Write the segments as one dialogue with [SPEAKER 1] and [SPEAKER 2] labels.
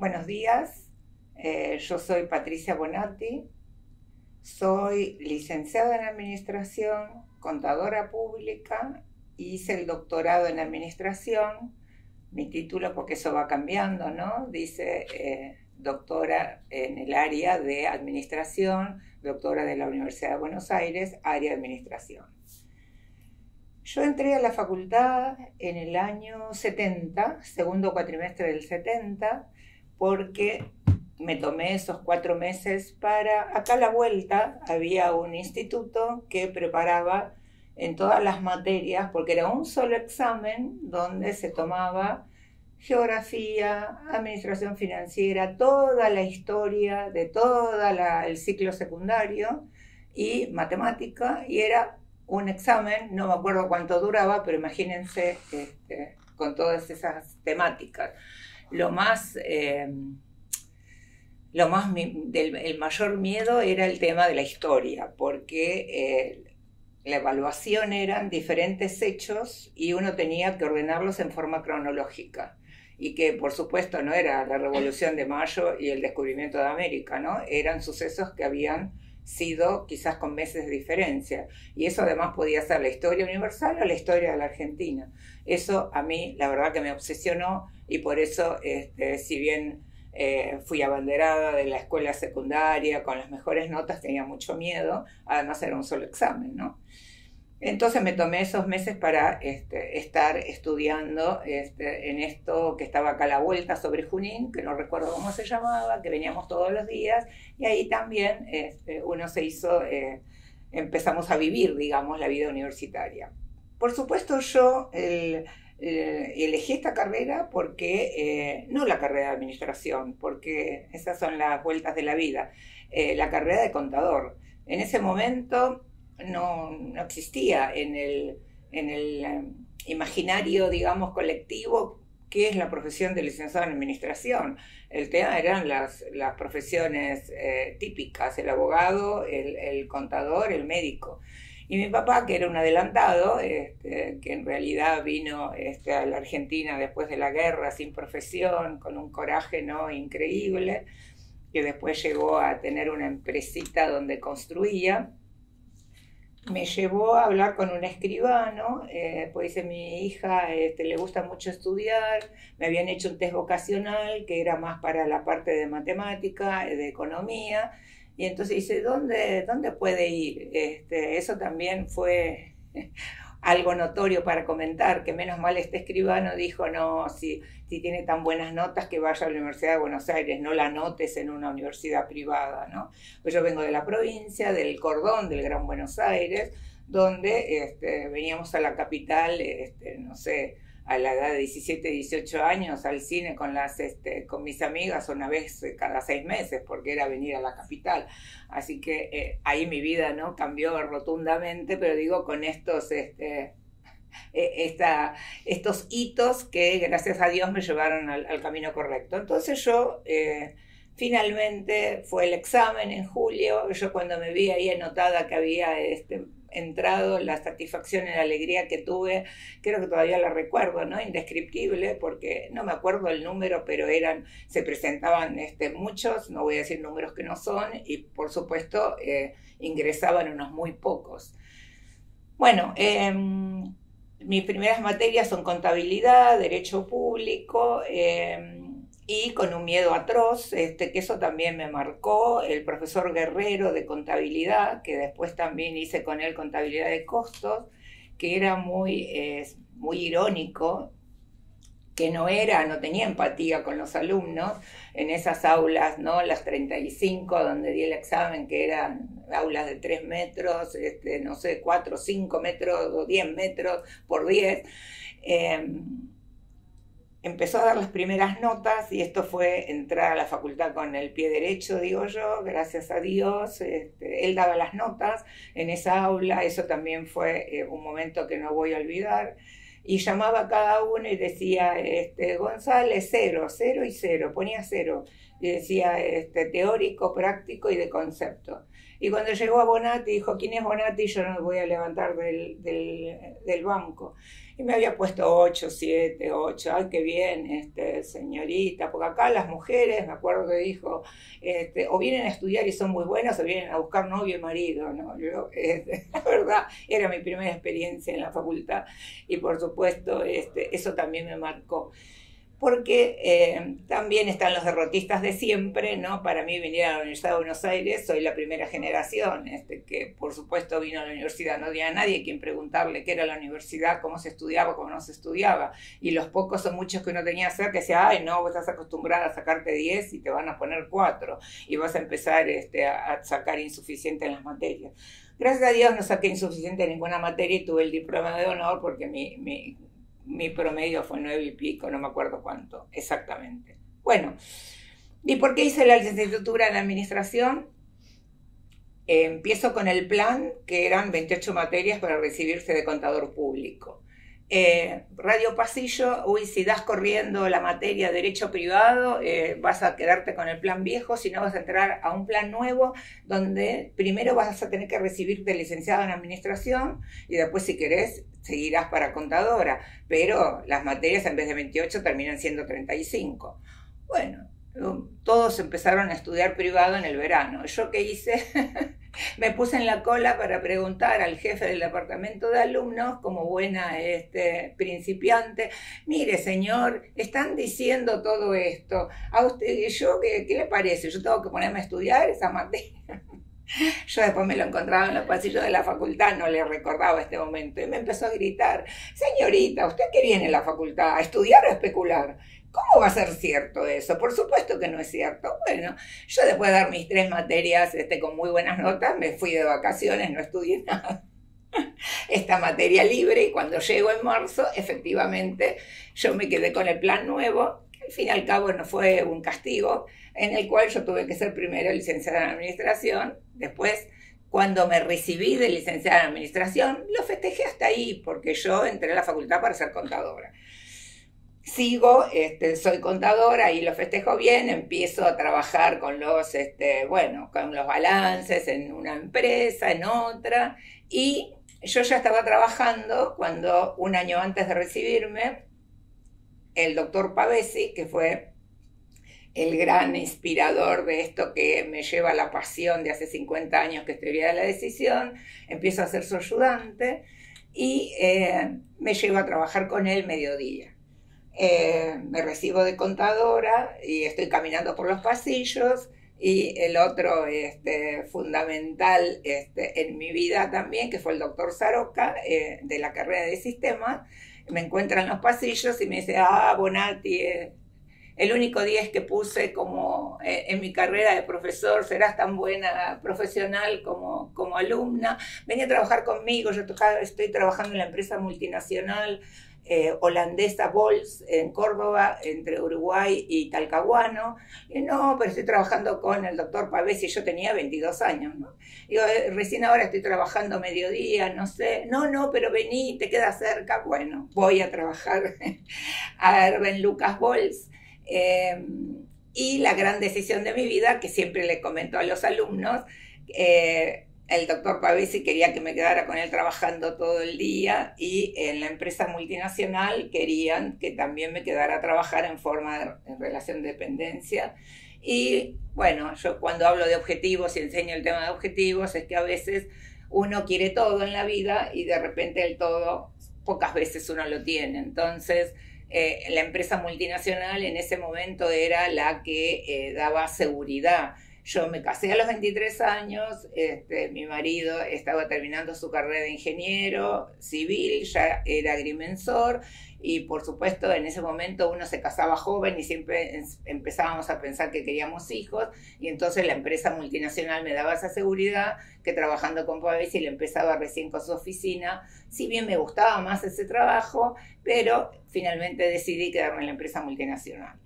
[SPEAKER 1] Buenos días, yo soy Patricia Bonatti, soy licenciada en Administración, contadora pública, hice el doctorado en Administración, mi título, porque eso va cambiando, ¿no? Dice doctora en el área de Administración, doctora de la Universidad de Buenos Aires, área de Administración. Yo entré a la facultad en el año 70, segundo cuatrimestre del 70, porque me tomé esos 4 meses para... Acá a la vuelta había un instituto que preparaba en todas las materias, porque era un solo examen donde se tomaba geografía, administración financiera, toda la historia de todo el ciclo secundario y matemática, y era un examen, no me acuerdo cuánto duraba, pero imagínense con todas esas temáticas. El mayor miedo era el tema de la historia, porque la evaluación eran diferentes hechos y uno tenía que ordenarlos en forma cronológica. Y que por supuesto no era la Revolución de Mayo y el descubrimiento de América, ¿no? Eran sucesos que habían sido quizás con meses de diferencia. Y eso además podía ser la historia universal o la historia de la Argentina. Eso a mí la verdad que me obsesionó, y por eso, si bien fui abanderada de la escuela secundaria con las mejores notas, tenía mucho miedo. Además era un solo examen, ¿no? Entonces me tomé esos meses para estar estudiando en esto que estaba acá a la vuelta sobre Junín, que no recuerdo cómo se llamaba, que veníamos todos los días, y ahí también uno se hizo, empezamos a vivir, digamos, la vida universitaria. Por supuesto yo elegí esta carrera porque, no la carrera de administración, porque esas son las vueltas de la vida, la carrera de contador. En ese momento no existía en el imaginario, digamos, colectivo, qué es la profesión de licenciado en administración. El tema eran las profesiones típicas, el abogado, el contador, el médico. Y mi papá, que era un adelantado, que en realidad vino a la Argentina después de la guerra sin profesión, con un coraje, ¿no?, increíble, que después llegó a tener una empresita donde construía, me llevó a hablar con un escribano, pues dice, mi hija le gusta mucho estudiar, me habían hecho un test vocacional que era más para la parte de matemática, de economía, y entonces dice, ¿dónde puede ir? Eso también fue algo notorio para comentar, que menos mal este escribano dijo, no, si tiene tan buenas notas que vaya a la Universidad de Buenos Aires, no la anotes en una universidad privada, ¿no? Pues yo vengo de la provincia, del cordón del Gran Buenos Aires, donde veníamos a la capital, no sé, a la edad de 17, 18 años, al cine con mis amigas una vez cada 6 meses, porque era venir a la capital. Así que ahí mi vida, ¿no?, cambió rotundamente, pero digo, con estos hitos que gracias a Dios me llevaron al camino correcto. Entonces yo finalmente fue el examen en julio. Yo cuando me vi ahí anotada que había entrado, la satisfacción y la alegría que tuve, creo que todavía la recuerdo, ¿no?, indescriptible, porque no me acuerdo el número, pero se presentaban muchos, no voy a decir números que no son, y por supuesto ingresaban unos muy pocos. Bueno, mis primeras materias son contabilidad, derecho público, y con un miedo atroz, que eso también me marcó, el profesor Guerrero de contabilidad, que después también hice con él contabilidad de costos, que era muy irónico, que no tenía empatía con los alumnos en esas aulas, ¿no?, las 35 donde di el examen, que eran aulas de 3 metros, no sé, 4, 5 metros o 10 metros por 10. Empezó a dar las primeras notas, y esto fue entrar a la facultad con el pie derecho, digo yo, gracias a Dios. Él daba las notas en esa aula, eso también fue un momento que no voy a olvidar, y llamaba a cada uno y decía, González, 0, 0 y 0, ponía 0, y decía teórico, práctico y de concepto. Y cuando llegó a Bonatti, dijo, ¿quién es Bonatti? Yo no me voy a levantar del banco. Y me había puesto 8, 7, 8, ay, qué bien, señorita, porque acá las mujeres, me acuerdo que dijo, o vienen a estudiar y son muy buenas, o vienen a buscar novio y marido, ¿no? Yo, la verdad, era mi primera experiencia en la facultad, y por supuesto, eso también me marcó. Porque también están los derrotistas de siempre, ¿no? Para mí venir a la Universidad de Buenos Aires, soy la primera generación, que por supuesto vino a la universidad, no había nadie quien preguntarle qué era la universidad, cómo se estudiaba, cómo no se estudiaba, y los pocos o muchos que uno tenía cerca decía, ay no, vos estás acostumbrada a sacarte 10 y te van a poner 4, y vas a empezar a sacar insuficiente en las materias. Gracias a Dios no saqué insuficiente en ninguna materia y tuve el diploma de honor porque mi promedio fue 9 y pico, no me acuerdo cuánto exactamente. Bueno, ¿y por qué hice la licenciatura en administración? Empiezo con el plan, que eran 28 materias para recibirse de contador público. Radio pasillo, uy, si das corriendo la materia derecho privado, vas a quedarte con el plan viejo, si no vas a entrar a un plan nuevo, donde primero vas a tener que recibirte licenciado en administración, y después si querés seguirás para contadora, pero las materias en vez de 28 terminan siendo 35. Bueno, todos empezaron a estudiar privado en el verano. ¿Yo qué hice? Me puse en la cola para preguntar al jefe del departamento de alumnos, como buena principiante, mire señor, están diciendo todo esto, a usted, ¿qué le parece? ¿Yo tengo que ponerme a estudiar esa materia? Yo después me lo encontraba en los pasillos de la facultad, no le recordaba este momento, y me empezó a gritar, señorita, ¿usted qué viene a la facultad? ¿A estudiar o a especular? ¿Cómo va a ser cierto eso? Por supuesto que no es cierto. Bueno, yo después de dar mis 3 materias con muy buenas notas, me fui de vacaciones, no estudié nada. Esta materia libre, y cuando llego en marzo, efectivamente, yo me quedé con el plan nuevo. Al fin y al cabo no fue un castigo, en el cual yo tuve que ser primero licenciada en administración. Después, cuando me recibí de licenciada en administración, lo festejé hasta ahí, porque yo entré a la facultad para ser contadora. Sigo, soy contadora y lo festejo bien, empiezo a trabajar con con los balances en una empresa, en otra, y yo ya estaba trabajando cuando, un año antes de recibirme, el doctor Pavesi, que fue el gran inspirador de esto que me lleva a la pasión de hace 50 años, que es teoría de la decisión, empiezo a ser su ayudante y me llevo a trabajar con él mediodía. Me recibo de contadora y estoy caminando por los pasillos, y el otro fundamental en mi vida también, que fue el doctor Saroca, de la carrera de sistemas, me encuentra en los pasillos y me dice, Bonatti, el único 10 que puse como en mi carrera de profesor, serás tan buena profesional como alumna, vení a trabajar conmigo, yo estoy trabajando en la empresa multinacional holandesa Bols en Córdoba, entre Uruguay y Talcahuano. Y no, pero estoy trabajando con el doctor Pavesi, yo tenía 22 años, ¿no? Digo, recién ahora estoy trabajando mediodía, no sé, no, pero vení, te queda cerca. Bueno, voy a trabajar a Erben Lucas Bols. Y la gran decisión de mi vida, que siempre le comento a los alumnos, el doctor Pavesi quería que me quedara con él trabajando todo el día, y en la empresa multinacional querían que también me quedara a trabajar en relación de dependencia. Y bueno, yo cuando hablo de objetivos y enseño el tema de objetivos, es que a veces uno quiere todo en la vida y de repente el todo pocas veces uno lo tiene. Entonces, la empresa multinacional en ese momento era la que daba seguridad. Yo me casé a los 23 años, mi marido estaba terminando su carrera de ingeniero civil, ya era agrimensor, y por supuesto en ese momento uno se casaba joven y siempre empezábamos a pensar que queríamos hijos, y entonces la empresa multinacional me daba esa seguridad, que trabajando con Pavesi le empezaba recién con su oficina. Si bien me gustaba más ese trabajo, pero finalmente decidí quedarme en la empresa multinacional.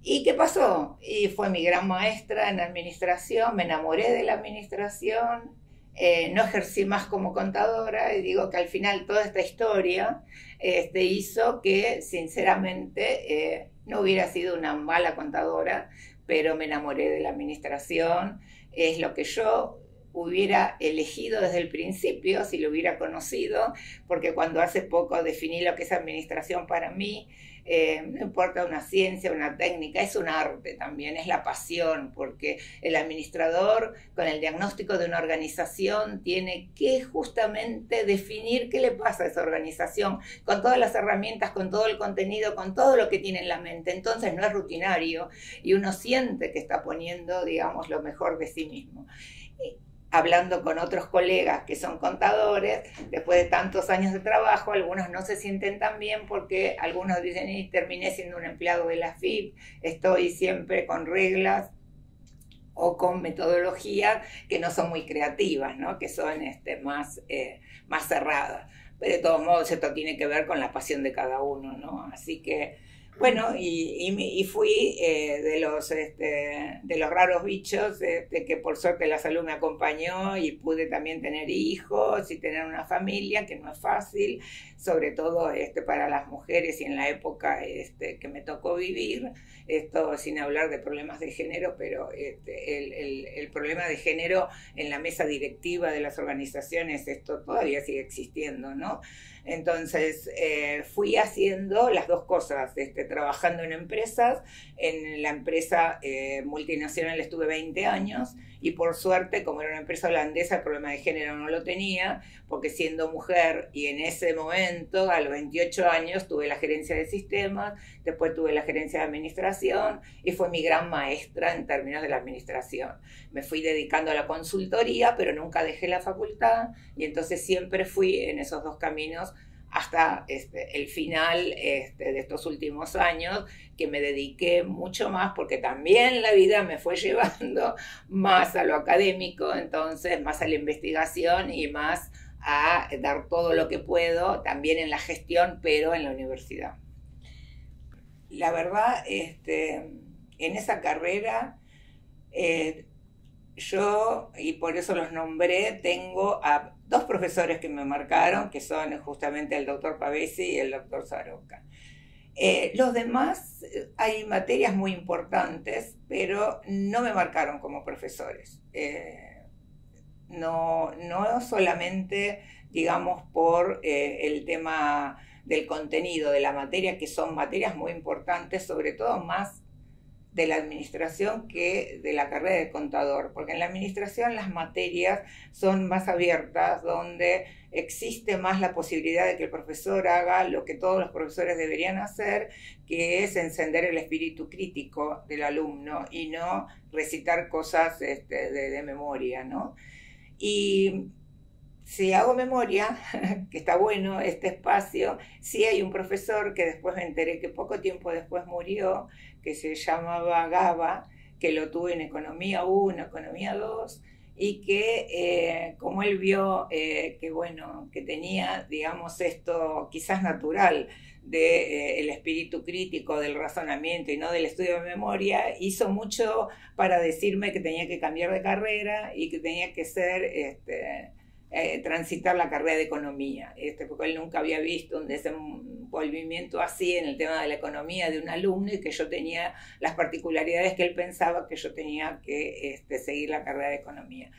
[SPEAKER 1] ¿Y qué pasó? Y fue mi gran maestra en administración, me enamoré de la administración, no ejercí más como contadora, y digo que al final toda esta historia hizo que sinceramente no hubiera sido una mala contadora, pero me enamoré de la administración, es lo que yo hubiera elegido desde el principio, si lo hubiera conocido, porque cuando hace poco definí lo que es administración para mí, no importa una ciencia, una técnica, es un arte también, es la pasión, porque el administrador con el diagnóstico de una organización tiene que justamente definir qué le pasa a esa organización, con todas las herramientas, con todo el contenido, con todo lo que tiene en la mente. Entonces no es rutinario y uno siente que está poniendo, digamos, lo mejor de sí mismo. Hablando con otros colegas que son contadores, después de tantos años de trabajo, algunos no se sienten tan bien porque algunos dicen, y terminé siendo un empleado de la FIP, estoy siempre con reglas o con metodologías que no son muy creativas, ¿no? Que son más cerradas. Pero de todos modos esto tiene que ver con la pasión de cada uno, ¿no? Así que bueno, y fui de los raros bichos, que por suerte la salud me acompañó y pude también tener hijos y tener una familia, que no es fácil, sobre todo para las mujeres y en la época que me tocó vivir, esto sin hablar de problemas de género, pero el problema de género en la mesa directiva de las organizaciones, esto todavía sigue existiendo, ¿no? Entonces fui haciendo las dos cosas, trabajando en empresas. En la empresa multinacional estuve 20 años y por suerte, como era una empresa holandesa, el problema de género no lo tenía, porque siendo mujer y en ese momento, a los 28 años, tuve la gerencia de sistemas, después tuve la gerencia de administración y fue mi gran maestra en términos de la administración. Me fui dedicando a la consultoría, pero nunca dejé la facultad y entonces siempre fui en esos dos caminos hasta el final de estos últimos años, que me dediqué mucho más, porque también la vida me fue llevando más a lo académico, entonces más a la investigación y más a dar todo lo que puedo, también en la gestión, pero en la universidad. La verdad, en esa carrera, yo, y por eso los nombré, tengo a dos profesores que me marcaron, que son justamente el doctor Pavesi y el doctor Saroca. Los demás, hay materias muy importantes, pero no me marcaron como profesores. No solamente, digamos, por el tema del contenido de la materia, que son materias muy importantes, sobre todo más de la administración que de la carrera de contador, porque en la administración las materias son más abiertas, donde existe más la posibilidad de que el profesor haga lo que todos los profesores deberían hacer, que es encender el espíritu crítico del alumno y no recitar cosas de memoria, ¿no? Y si hago memoria, que está bueno este espacio, sí hay un profesor que después me enteré que poco tiempo después murió, que se llamaba Gaba, que lo tuve en Economía 1, Economía 2, y que como él vio que, bueno, que tenía, digamos, esto quizás natural del espíritu crítico, del razonamiento y no del estudio de memoria, hizo mucho para decirme que tenía que cambiar de carrera y que tenía que ser transitar la carrera de economía, porque él nunca había visto un desenvolvimiento así en el tema de la economía de un alumno y que yo tenía las particularidades que él pensaba que yo tenía que seguir la carrera de economía.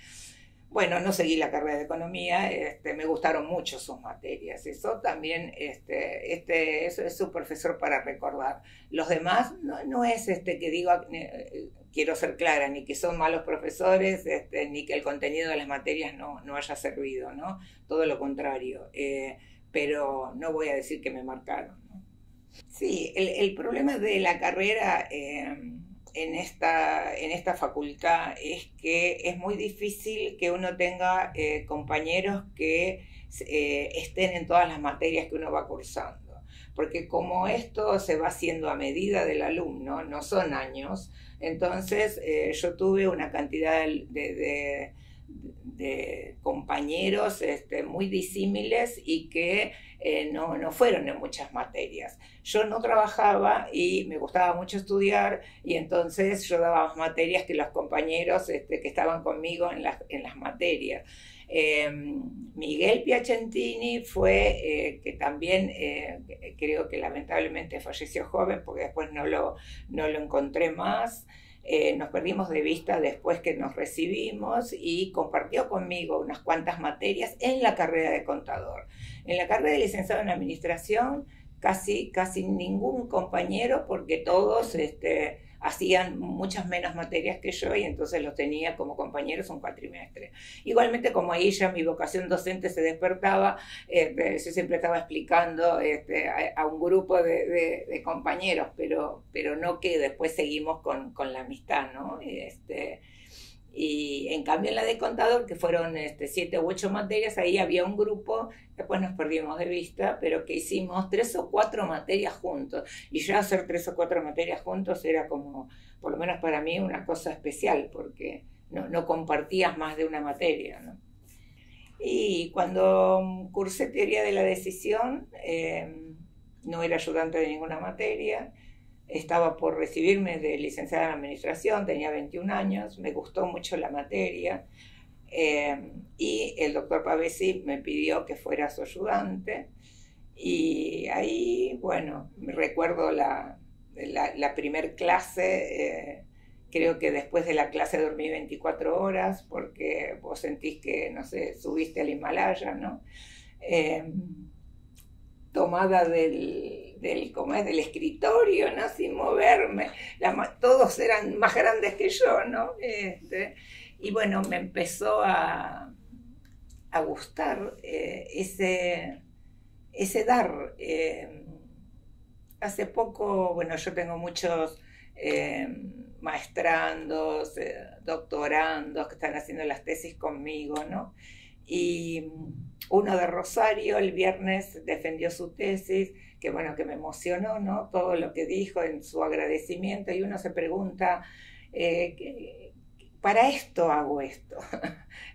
[SPEAKER 1] Bueno, no seguí la carrera de economía, me gustaron mucho sus materias, eso también, eso es un profesor para recordar. Los demás no es que digo, quiero ser clara, ni que son malos profesores, ni que el contenido de las materias no haya servido, ¿no? Todo lo contrario, pero no voy a decir que me marcaron, ¿no? Sí, el problema de la carrera en esta facultad es que es muy difícil que uno tenga compañeros que estén en todas las materias que uno va cursando, porque como esto se va haciendo a medida del alumno, no son años, entonces yo tuve una cantidad de compañeros muy disímiles y que no fueron en muchas materias. Yo no trabajaba y me gustaba mucho estudiar y entonces yo daba más materias que los compañeros que estaban conmigo en las materias. Miguel Piacentini fue, que también creo que lamentablemente falleció joven porque después no lo encontré más. nos perdimos de vista después que nos recibimos y compartió conmigo unas cuantas materias en la carrera de contador. En la carrera de licenciado en administración, casi ningún compañero, porque todos hacían muchas menos materias que yo y entonces los tenía como compañeros un cuatrimestre. Igualmente, como ahí ya mi vocación docente se despertaba, yo siempre estaba explicando a un grupo de compañeros, pero no que después seguimos con la amistad, ¿no? Y en cambio en la de contador, que fueron 7 u 8 materias, ahí había un grupo, después nos perdimos de vista, pero que hicimos 3 o 4 materias juntos. Y ya hacer 3 o 4 materias juntos era como, por lo menos para mí, una cosa especial, porque no compartías más de una materia, ¿no? Y cuando cursé teoría de la decisión, no era ayudante de ninguna materia. Estaba por recibirme de licenciada en administración, tenía 21 años, me gustó mucho la materia y el doctor Pavesi me pidió que fuera su ayudante y ahí, bueno, me recuerdo la primer clase, creo que después de la clase dormí 24 horas porque vos sentís que, no sé, subiste al Himalaya, ¿no? Tomada del escritorio, ¿no? Sin moverme. Todos eran más grandes que yo, ¿no? Y bueno, me empezó a gustar ese dar. Hace poco, bueno, yo tengo muchos maestrandos, doctorandos que están haciendo las tesis conmigo, ¿no? Y uno de Rosario el viernes defendió su tesis, que bueno, que me emocionó, ¿no? Todo lo que dijo en su agradecimiento, y uno se pregunta, para esto hago esto,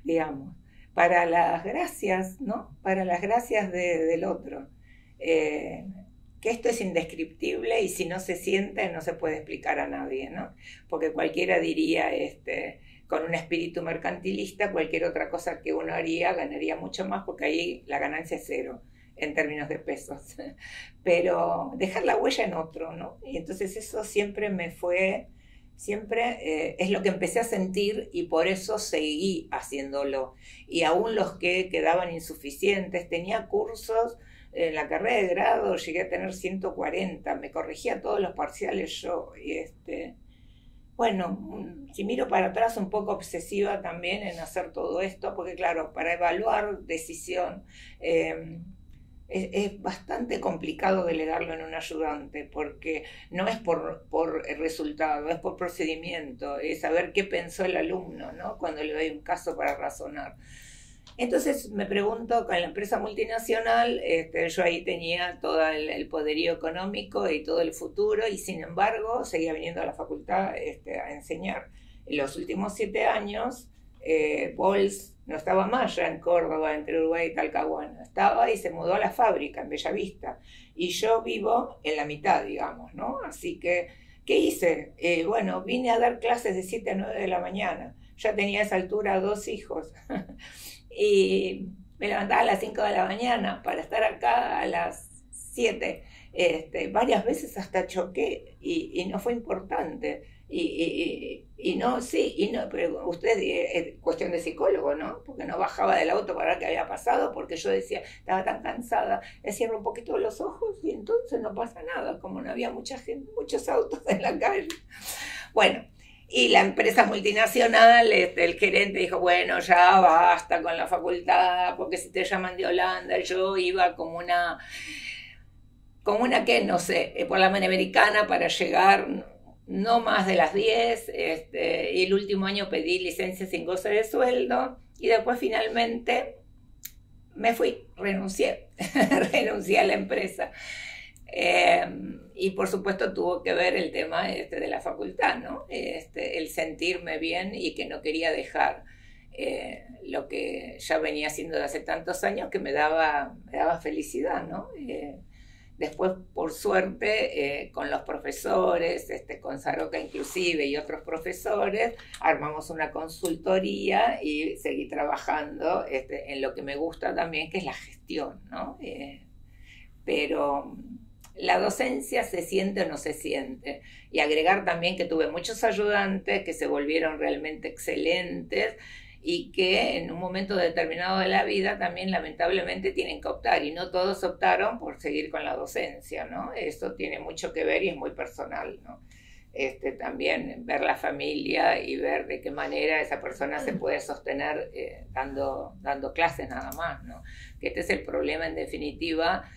[SPEAKER 1] digamos, para las gracias, ¿no? Para las gracias del otro. Que esto es indescriptible y si no se siente no se puede explicar a nadie, ¿no? Porque cualquiera diría, con un espíritu mercantilista, cualquier otra cosa que uno haría ganaría mucho más porque ahí la ganancia es cero en términos de pesos. Pero dejar la huella en otro, ¿no? Y entonces eso siempre es lo que empecé a sentir y por eso seguí haciéndolo. Y aún los que quedaban insuficientes, tenía cursos en la carrera de grado, llegué a tener 140, me corregía todos los parciales yo. Y bueno, si miro para atrás, un poco obsesiva también en hacer todo esto, porque claro, para evaluar decisión es bastante complicado delegarlo en un ayudante, porque no es por el resultado, es por procedimiento, es saber qué pensó el alumno, ¿no? Cuando le doy un caso para razonar. Entonces me pregunto, con la empresa multinacional, yo ahí tenía todo el poderío económico y todo el futuro, y sin embargo seguía viniendo a la facultad a enseñar. En los últimos 7 años, Bols no estaba más ya en Córdoba, entre Uruguay y Talcahuano, estaba y se mudó a la fábrica en Bellavista, y yo vivo en la mitad, digamos, ¿no? Así que, ¿qué hice? Bueno, vine a dar clases de 7 a 9 de la mañana, ya tenía a esa altura 2 hijos, y me levantaba a las 5 de la mañana para estar acá a las 7. Varias veces hasta choqué y no fue importante. Y no, sí, y no, pero usted es cuestión de psicólogo, ¿no? Porque no bajaba del auto para ver qué había pasado, porque yo decía, estaba tan cansada, le cierro un poquito los ojos y entonces no pasa nada, como no había mucha gente, muchos autos en la calle. Bueno. Y la empresa multinacional, el gerente dijo, bueno, ya basta con la facultad, porque si te llaman de Holanda, yo iba como una que, no sé, por la Panamericana para llegar no más de las 10, y el último año pedí licencia sin goce de sueldo, y después finalmente me fui, renuncié a la empresa. Y por supuesto tuvo que ver el tema de la facultad, ¿no? El sentirme bien y que no quería dejar lo que ya venía haciendo de hace tantos años, que me daba felicidad, ¿no? Después, por suerte, con los profesores, con Saroca inclusive y otros profesores, armamos una consultoría y seguí trabajando en lo que me gusta también, que es la gestión, ¿no? Pero la docencia se siente o no se siente. Y agregar también que tuve muchos ayudantes que se volvieron realmente excelentes y que en un momento determinado de la vida también lamentablemente tienen que optar, y no todos optaron por seguir con la docencia, ¿no? Eso tiene mucho que ver y es muy personal, ¿no? También ver la familia y ver de qué manera esa persona se puede sostener dando clases nada más, ¿no? Que este es el problema en definitiva,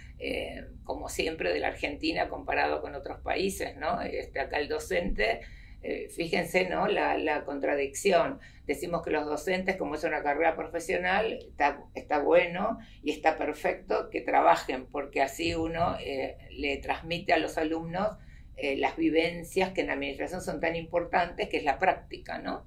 [SPEAKER 1] como siempre, de la Argentina comparado con otros países, ¿no? Acá el docente, fíjense, ¿no? La contradicción. Decimos que los docentes, como es una carrera profesional, está bueno y está perfecto que trabajen, porque así uno le transmite a los alumnos las vivencias que en la administración son tan importantes, que es la práctica, ¿no?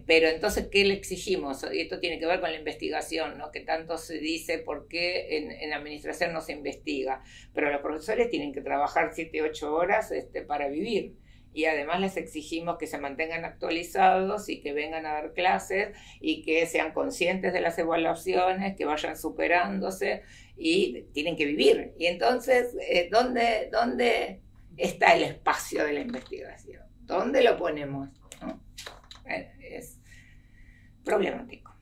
[SPEAKER 1] Pero entonces, ¿qué le exigimos? Y esto tiene que ver con la investigación, ¿no? Que tanto se dice por qué en la administración no se investiga, pero los profesores tienen que trabajar 7, 8 horas para vivir, y además les exigimos que se mantengan actualizados y que vengan a dar clases y que sean conscientes de las evaluaciones, que vayan superándose, y tienen que vivir. Y entonces, ¿dónde está el espacio de la investigación? ¿Dónde lo ponemos? ¿No? Es problemático.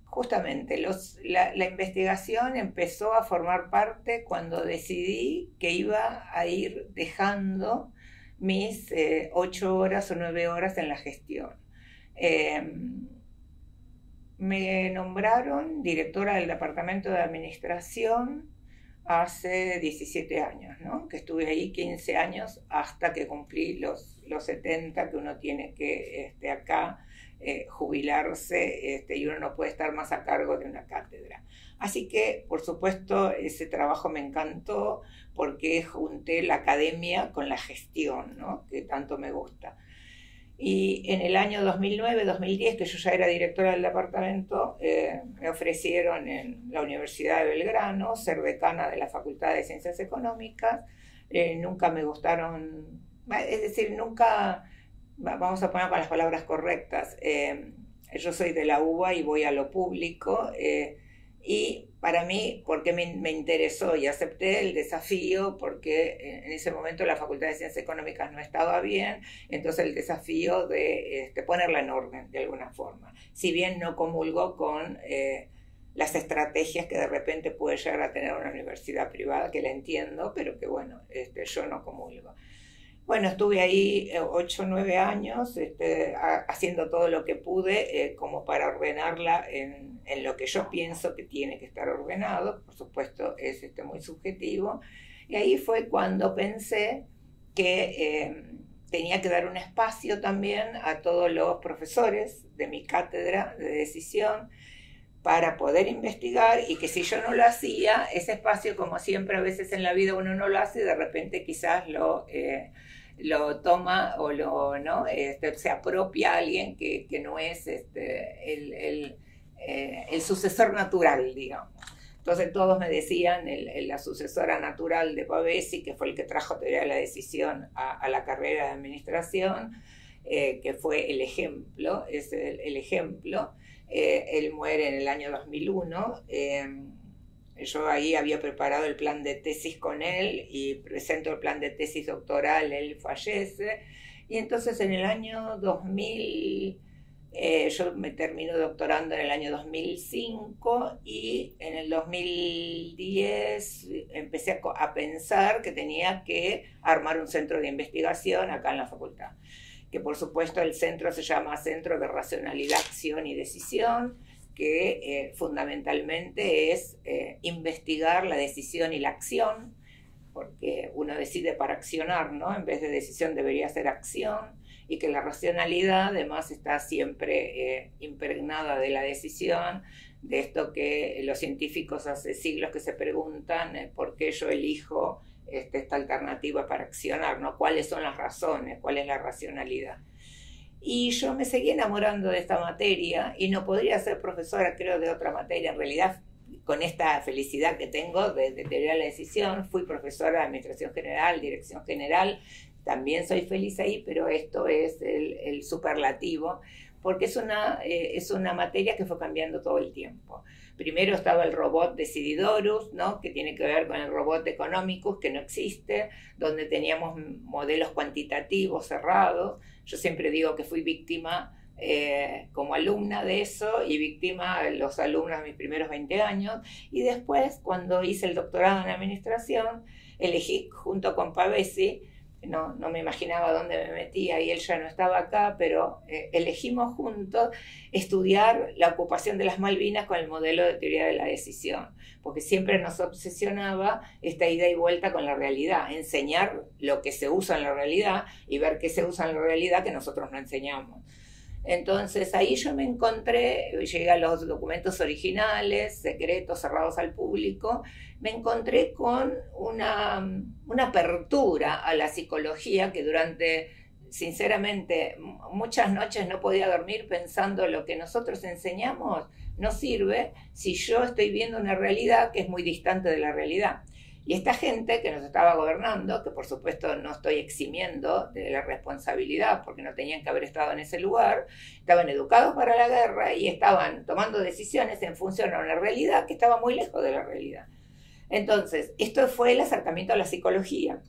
[SPEAKER 1] Justamente la investigación empezó a formar parte cuando decidí que iba a ir dejando mis 8 horas o 9 horas en la gestión. Me nombraron directora del departamento de administración hace 17 años, ¿no? Que estuve ahí 15 años hasta que cumplí los 70, que uno tiene que acá jubilarse, y uno no puede estar más a cargo de una cátedra. Así que, por supuesto, ese trabajo me encantó porque junté la academia con la gestión, ¿no? Que tanto me gusta. Y en el año 2009-2010, que yo ya era directora del departamento, me ofrecieron en la Universidad de Belgrano ser decana de la Facultad de Ciencias Económicas. Nunca me gustaron, es decir, nunca, vamos a poner con las palabras correctas, yo soy de la UBA y voy a lo público, y para mí, porque me interesó y acepté el desafío, porque en ese momento la Facultad de Ciencias Económicas no estaba bien, entonces el desafío de ponerla en orden de alguna forma. Si bien no comulgo con las estrategias que de repente puede llegar a tener una universidad privada, que la entiendo, pero que bueno, yo no comulgo. Bueno, estuve ahí 8 o 9 años haciendo todo lo que pude como para ordenarla en lo que yo pienso que tiene que estar ordenado. Por supuesto, es muy subjetivo. Y ahí fue cuando pensé que tenía que dar un espacio también a todos los profesores de mi cátedra de decisión para poder investigar, y que si yo no lo hacía, ese espacio, como siempre a veces en la vida uno no lo hace, y de repente quizás lo toma o ¿no? Se apropia a alguien que no es el sucesor natural, digamos. Entonces todos me decían, la sucesora natural de Pavesi, que fue el que trajo teoría de la decisión a la carrera de administración, que fue el ejemplo, es el ejemplo. Él muere en el año 2001. Yo ahí había preparado el plan de tesis con él y presento el plan de tesis doctoral, él fallece. Y entonces en el año 2000, yo me termino doctorando en el año 2005, y en el 2010 empecé a pensar que tenía que armar un centro de investigación acá en la facultad. Que por supuesto el centro se llama Centro de Racionalidad, Acción y Decisión, que fundamentalmente es investigar la decisión y la acción, porque uno decide para accionar, ¿no? En vez de decisión debería ser acción, y que la racionalidad además está siempre impregnada de la decisión, de esto que los científicos hace siglos que se preguntan por qué yo elijo esta alternativa para accionar, ¿no? ¿Cuáles son las razones? ¿Cuál es la racionalidad? Y yo me seguí enamorando de esta materia, y no podría ser profesora, creo, de otra materia. En realidad, con esta felicidad que tengo de teoría de la decisión, fui profesora de Administración General, Dirección General, también soy feliz ahí, pero esto es el superlativo, porque es una materia que fue cambiando todo el tiempo. primero estaba el robot Decididorus, ¿no? Que tiene que ver con el robot Economicus, que no existe, donde teníamos modelos cuantitativos cerrados. Yo siempre digo que fui víctima como alumna de eso y víctima de los alumnos de mis primeros 20 años. Y después, cuando hice el doctorado en administración, elegí junto con Pavesi, no me imaginaba dónde me metía y él ya no estaba acá, pero elegimos juntos estudiar la ocupación de las Malvinas con el modelo de teoría de la decisión, porque siempre nos obsesionaba esta ida y vuelta con la realidad, enseñar lo que se usa en la realidad y ver qué se usa en la realidad que nosotros no enseñamos. Entonces ahí yo me encontré, llegué a los documentos originales, secretos, cerrados al público, me encontré con una apertura a la psicología que durante, sinceramente, muchas noches no podía dormir pensando lo que nosotros enseñamos no sirve si yo estoy viendo una realidad que es muy distante de la realidad. Y esta gente que nos estaba gobernando, que por supuesto no estoy eximiendo de la responsabilidad porque no tenían que haber estado en ese lugar, estaban educados para la guerra y estaban tomando decisiones en función a una realidad que estaba muy lejos de la realidad. Entonces, esto fue el acercamiento a la psicología.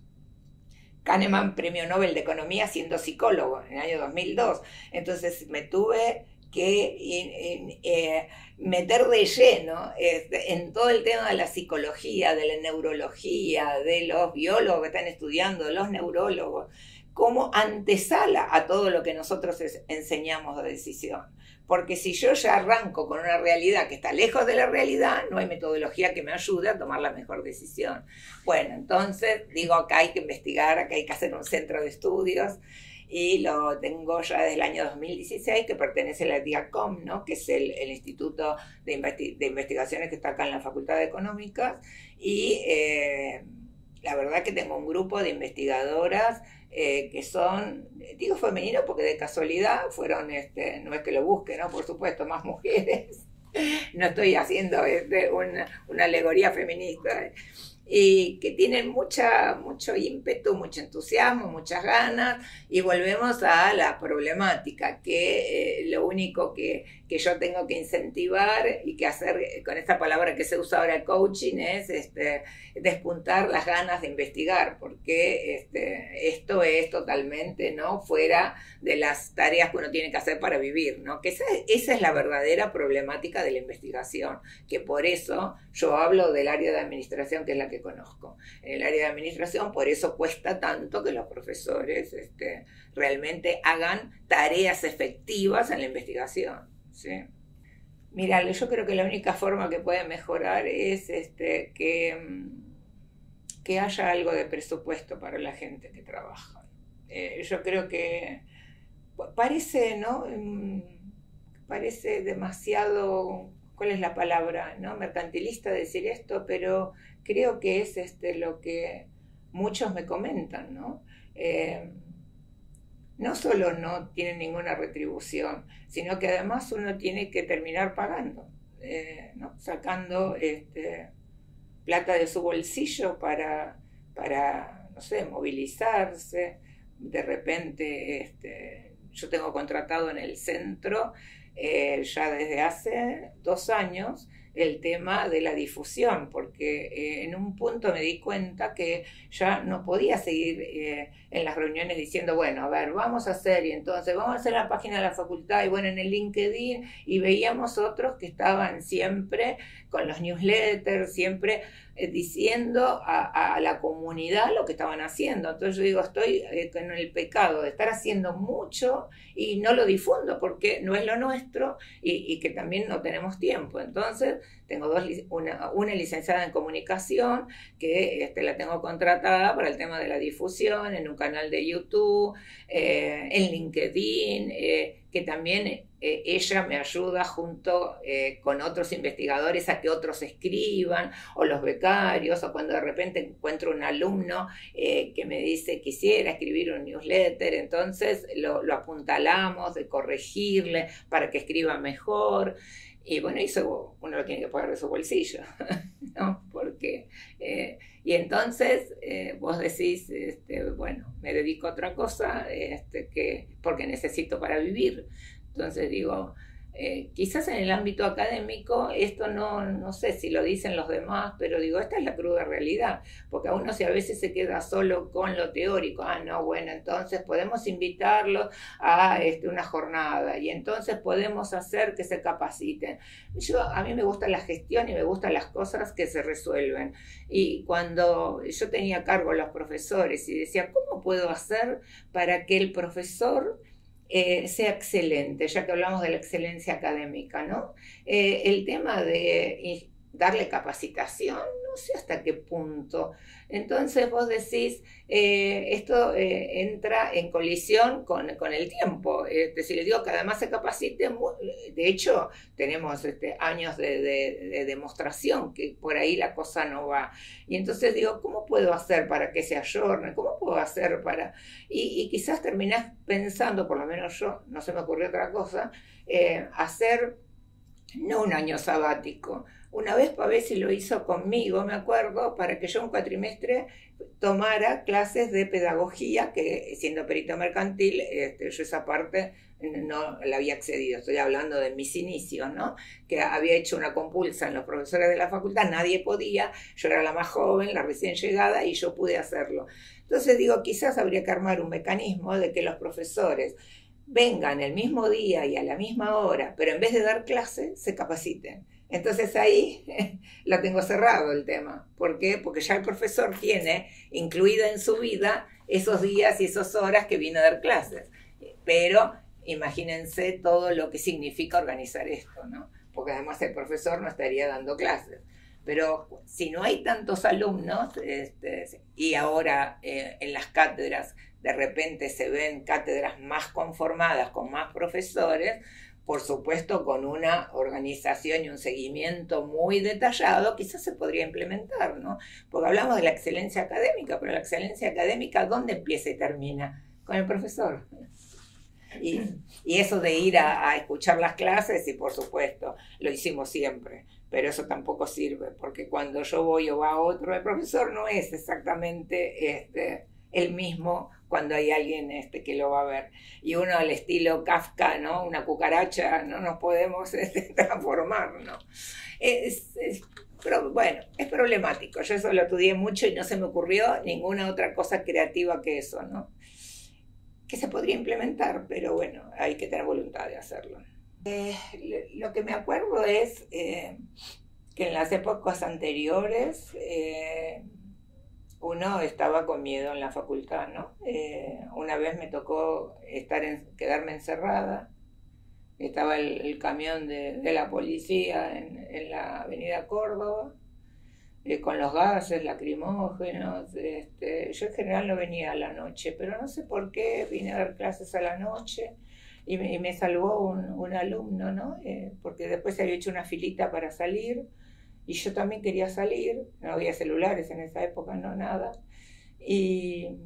[SPEAKER 1] Kahneman, premio Nobel de Economía, siendo psicólogo en el año 2002. Entonces me tuve que meter de lleno en todo el tema de la psicología, de la neurología, de los biólogos que están estudiando, los neurólogos, como antesala a todo lo que nosotros enseñamos de decisión. Porque si yo ya arranco con una realidad que está lejos de la realidad, no hay metodología que me ayude a tomar la mejor decisión. Bueno, entonces digo, acá hay que investigar, acá hay que hacer un centro de estudios, y lo tengo ya desde el año 2016, que pertenece a la DIACOM, ¿no? Que es el Instituto de Investigaciones que está acá en la Facultad de Económicas, y la verdad que tengo un grupo de investigadoras que son, digo femenino porque de casualidad fueron, no es que lo busquen, ¿no? Por supuesto, más mujeres, no estoy haciendo una alegoría feminista, y que tienen mucho ímpetu, mucho entusiasmo, muchas ganas, y volvemos a la problemática, que lo único que yo tengo que incentivar y que hacer con esta palabra que se usa ahora, coaching, es despuntar las ganas de investigar, porque esto es totalmente, ¿no?, fuera de las tareas que uno tiene que hacer para vivir, ¿no? Que esa es la verdadera problemática de la investigación, que por eso yo hablo del área de administración, que es la que conozco. En el área de administración, por eso cuesta tanto que los profesores realmente hagan tareas efectivas en la investigación, ¿sí? Mira, yo creo que la única forma que puede mejorar es que haya algo de presupuesto para la gente que trabaja. Yo creo que parece, ¿no? Parece demasiado, ¿cuál es la palabra?, ¿no?, mercantilista decir esto, pero creo que es lo que muchos me comentan, ¿no? No solo no tienen ninguna retribución, sino que además uno tiene que terminar pagando, ¿no?, sacando plata de su bolsillo para, no sé, movilizarse. De repente, yo tengo contratado en el centro ya desde hace 2 años el tema de la difusión, porque en un punto me di cuenta que ya no podía seguir en las reuniones diciendo, bueno, a ver, vamos a hacer, y entonces vamos a hacer la página de la facultad, y bueno, en el LinkedIn, y veíamos otros que estaban siempre con los newsletters, siempre diciendo a la comunidad lo que estaban haciendo. Entonces yo digo, estoy con el pecado de estar haciendo mucho y no lo difundo porque no es lo nuestro, y que también no tenemos tiempo. Entonces tengo una licenciada en comunicación que la tengo contratada para el tema de la difusión en un canal de YouTube, en LinkedIn, que también ella me ayuda junto con otros investigadores a que otros escriban, o los becarios, o cuando de repente encuentro un alumno que me dice quisiera escribir un newsletter, entonces lo apuntalamos de corregirle para que escriba mejor. Y bueno, eso uno lo tiene que pagar de su bolsillo, ¿no? Porque, y entonces vos decís, bueno, me dedico a otra cosa porque necesito para vivir. Entonces digo, quizás en el ámbito académico esto no sé si lo dicen los demás, pero digo, esta es la cruda realidad, porque a uno si a veces se queda solo con lo teórico, no, bueno, entonces podemos invitarlos a una jornada y entonces podemos hacer que se capaciten. A mí me gusta la gestión y me gustan las cosas que se resuelven. Y cuando yo tenía a cargo a los profesores y decía, ¿cómo puedo hacer para que el profesor sea excelente, ya que hablamos de la excelencia académica, ¿no? El tema de darle capacitación, no sé hasta qué punto. Entonces vos decís, esto entra en colisión con el tiempo. Si le digo que además se capacite, de hecho tenemos años de demostración que por ahí la cosa no va. Y entonces digo, ¿cómo puedo hacer para que se ayorne? ¿Cómo puedo hacer para...? Y quizás terminás pensando, por lo menos yo, no se me ocurrió otra cosa, hacer no un año sabático. Una vez Pavesi lo hizo conmigo, me acuerdo, para que yo un cuatrimestre tomara clases de pedagogía, que siendo perito mercantil, yo esa parte no la había accedido. Estoy hablando de mis inicios, ¿no? Que había hecho una compulsa en los profesores de la facultad, nadie podía, yo era la más joven, la recién llegada, y yo pude hacerlo. Entonces digo, quizás habría que armar un mecanismo de que los profesores vengan el mismo día y a la misma hora, pero en vez de dar clase, se capaciten. Entonces ahí lo tengo cerrado el tema. ¿Por qué? Porque ya el profesor tiene incluida en su vida esos días y esas horas que viene a dar clases. Pero imagínense todo lo que significa organizar esto, ¿no? Porque además el profesor no estaría dando clases. Pero si no hay tantos alumnos, y ahora en las cátedras de repente se ven cátedras más conformadas, con más profesores, por supuesto con una organización y un seguimiento muy detallado, quizás se podría implementar, ¿no? Porque hablamos de la excelencia académica, pero la excelencia académica, ¿dónde empieza y termina? Con el profesor. Y eso de ir a escuchar las clases, y por supuesto, lo hicimos siempre, pero eso tampoco sirve, porque cuando yo voy o va otro, el profesor no es exactamente el mismo cuando hay alguien que lo va a ver. Y uno al estilo Kafka, ¿no? Una cucaracha, no nos podemos transformar, ¿no? Pero bueno, es problemático. Yo eso lo estudié mucho y no se me ocurrió ninguna otra cosa creativa que eso, ¿no? Que se podría implementar, pero bueno, hay que tener voluntad de hacerlo. Lo que me acuerdo es que en las épocas anteriores uno estaba con miedo en la facultad, ¿no? Una vez me tocó quedarme encerrada, estaba el camión de la policía en la avenida Córdoba, con los gases lacrimógenos. Yo en general no venía a la noche, pero no sé por qué vine a dar clases a la noche y me salvó un alumno, ¿no? Porque después se había hecho una filita para salir y yo también quería salir, no había celulares en esa época, no nada, y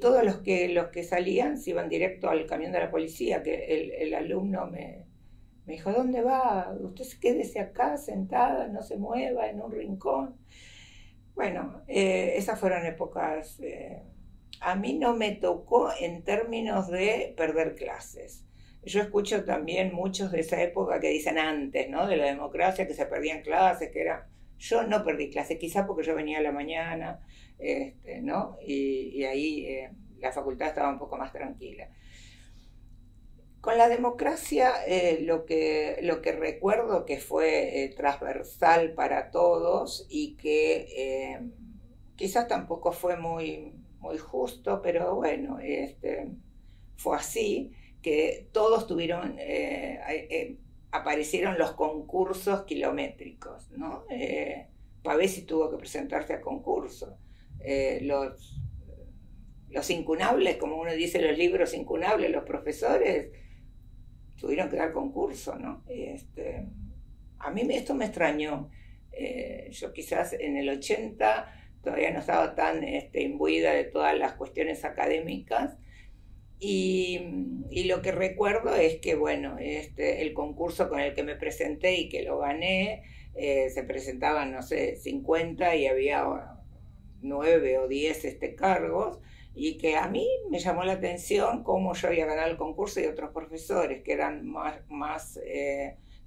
[SPEAKER 1] todos los que salían se iban directo al camión de la policía, que el alumno me dijo, ¿dónde va? Usted quédese acá sentada, no se mueva en un rincón. Bueno, esas fueron épocas. A mí no me tocó en términos de perder clases. Yo escucho también muchos de esa época que dicen antes, ¿no? De la democracia, que se perdían clases, que era... Yo no perdí clases, quizás porque yo venía a la mañana, ¿no? Y ahí la facultad estaba un poco más tranquila. Con la democracia lo que recuerdo que fue transversal para todos y que quizás tampoco fue muy, muy justo, pero bueno, fue así, que todos tuvieron, aparecieron los concursos kilométricos, ¿no? Pavesi tuvo que presentarse a concurso. Los incunables, como uno dice en los libros incunables, los profesores tuvieron que dar concurso, ¿no? A mí esto me extrañó. Yo quizás en el 80 todavía no estaba tan imbuida de todas las cuestiones académicas y lo que recuerdo es que, bueno, el concurso con el que me presenté y que lo gané, se presentaban, no sé, 50 y había 9 o 10 cargos. y que a mí me llamó la atención cómo yo había ganado el concurso y otros profesores que eran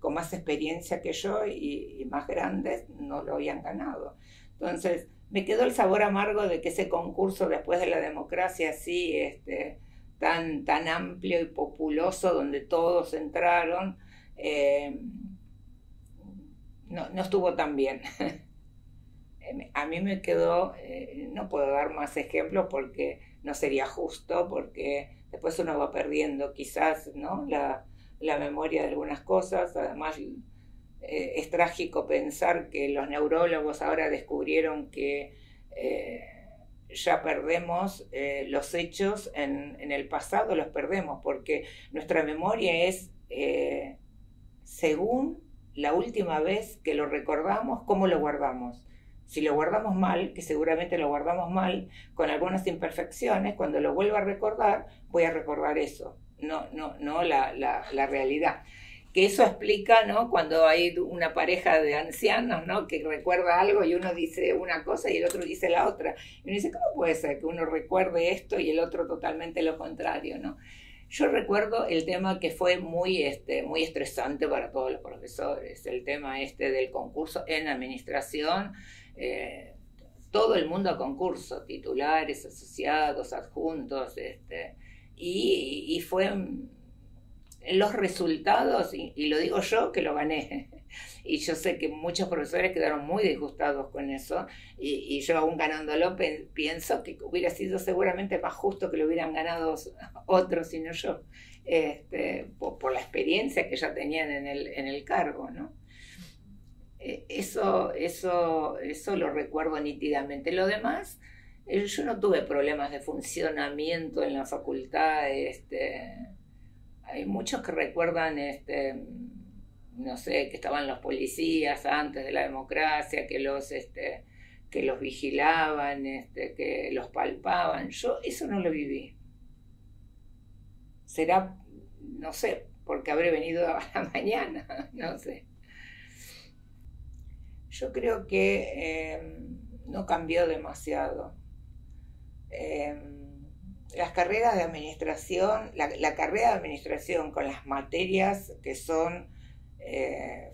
[SPEAKER 1] con más experiencia que yo y más grandes no lo habían ganado. Entonces me quedó el sabor amargo de que ese concurso después de la democracia así tan amplio y populoso donde todos entraron, no estuvo tan bien. A mí me quedó, no puedo dar más ejemplos porque no sería justo, porque después uno va perdiendo quizás, ¿no?, la memoria de algunas cosas. Además, es trágico pensar que los neurólogos ahora descubrieron que ya perdemos los hechos en el pasado, los perdemos, porque nuestra memoria es según la última vez que lo recordamos, cómo lo guardamos. Si lo guardamos mal, que seguramente lo guardamos mal, con algunas imperfecciones, cuando lo vuelva a recordar, voy a recordar eso, no la realidad. Que eso explica, ¿no?, cuando hay una pareja de ancianos, ¿no?, que recuerda algo y uno dice una cosa y el otro dice la otra. Y uno dice, ¿cómo puede ser que uno recuerde esto y el otro totalmente lo contrario, ¿no? Yo recuerdo el tema que fue muy estresante para todos los profesores, el tema del concurso en administración, todo el mundo a concurso, titulares, asociados, adjuntos, y fue los resultados, y lo digo yo que lo gané, y yo sé que muchos profesores quedaron muy disgustados con eso, y yo aún ganándolo pienso que hubiera sido seguramente más justo que lo hubieran ganado otros y no yo, por la experiencia que ya tenían en el cargo, ¿no? Eso lo recuerdo nítidamente. Lo demás, yo no tuve problemas de funcionamiento en la facultad. Hay muchos que recuerdan, no sé, que estaban los policías antes de la democracia, que los vigilaban, que los palpaban. Yo eso no lo viví. Será, no sé, porque habré venido a la mañana, no sé. Yo creo que no cambió demasiado. Las carreras de administración, la carrera de administración con las materias que son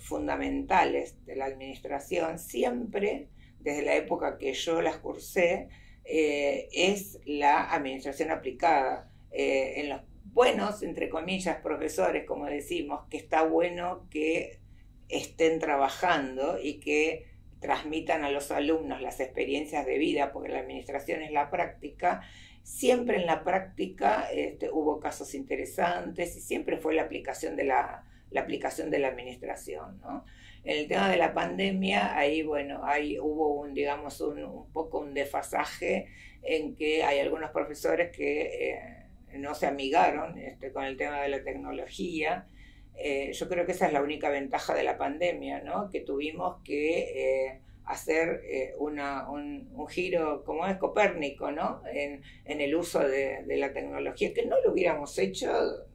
[SPEAKER 1] fundamentales de la administración, siempre, desde la época que yo las cursé, es la administración aplicada. En los buenos, entre comillas, profesores, como decimos, que está bueno que estén trabajando y que transmitan a los alumnos las experiencias de vida, porque la administración es la práctica. Siempre en la práctica hubo casos interesantes y siempre fue la aplicación de la aplicación de la administración, ¿no? En el tema de la pandemia, ahí hubo un poco un desfasaje en que hay algunos profesores que no se amigaron con el tema de la tecnología. Yo creo que esa es la única ventaja de la pandemia, ¿no?, que tuvimos que hacer un giro, como es Copérnico, ¿no?, en el uso de la tecnología, que no lo hubiéramos hecho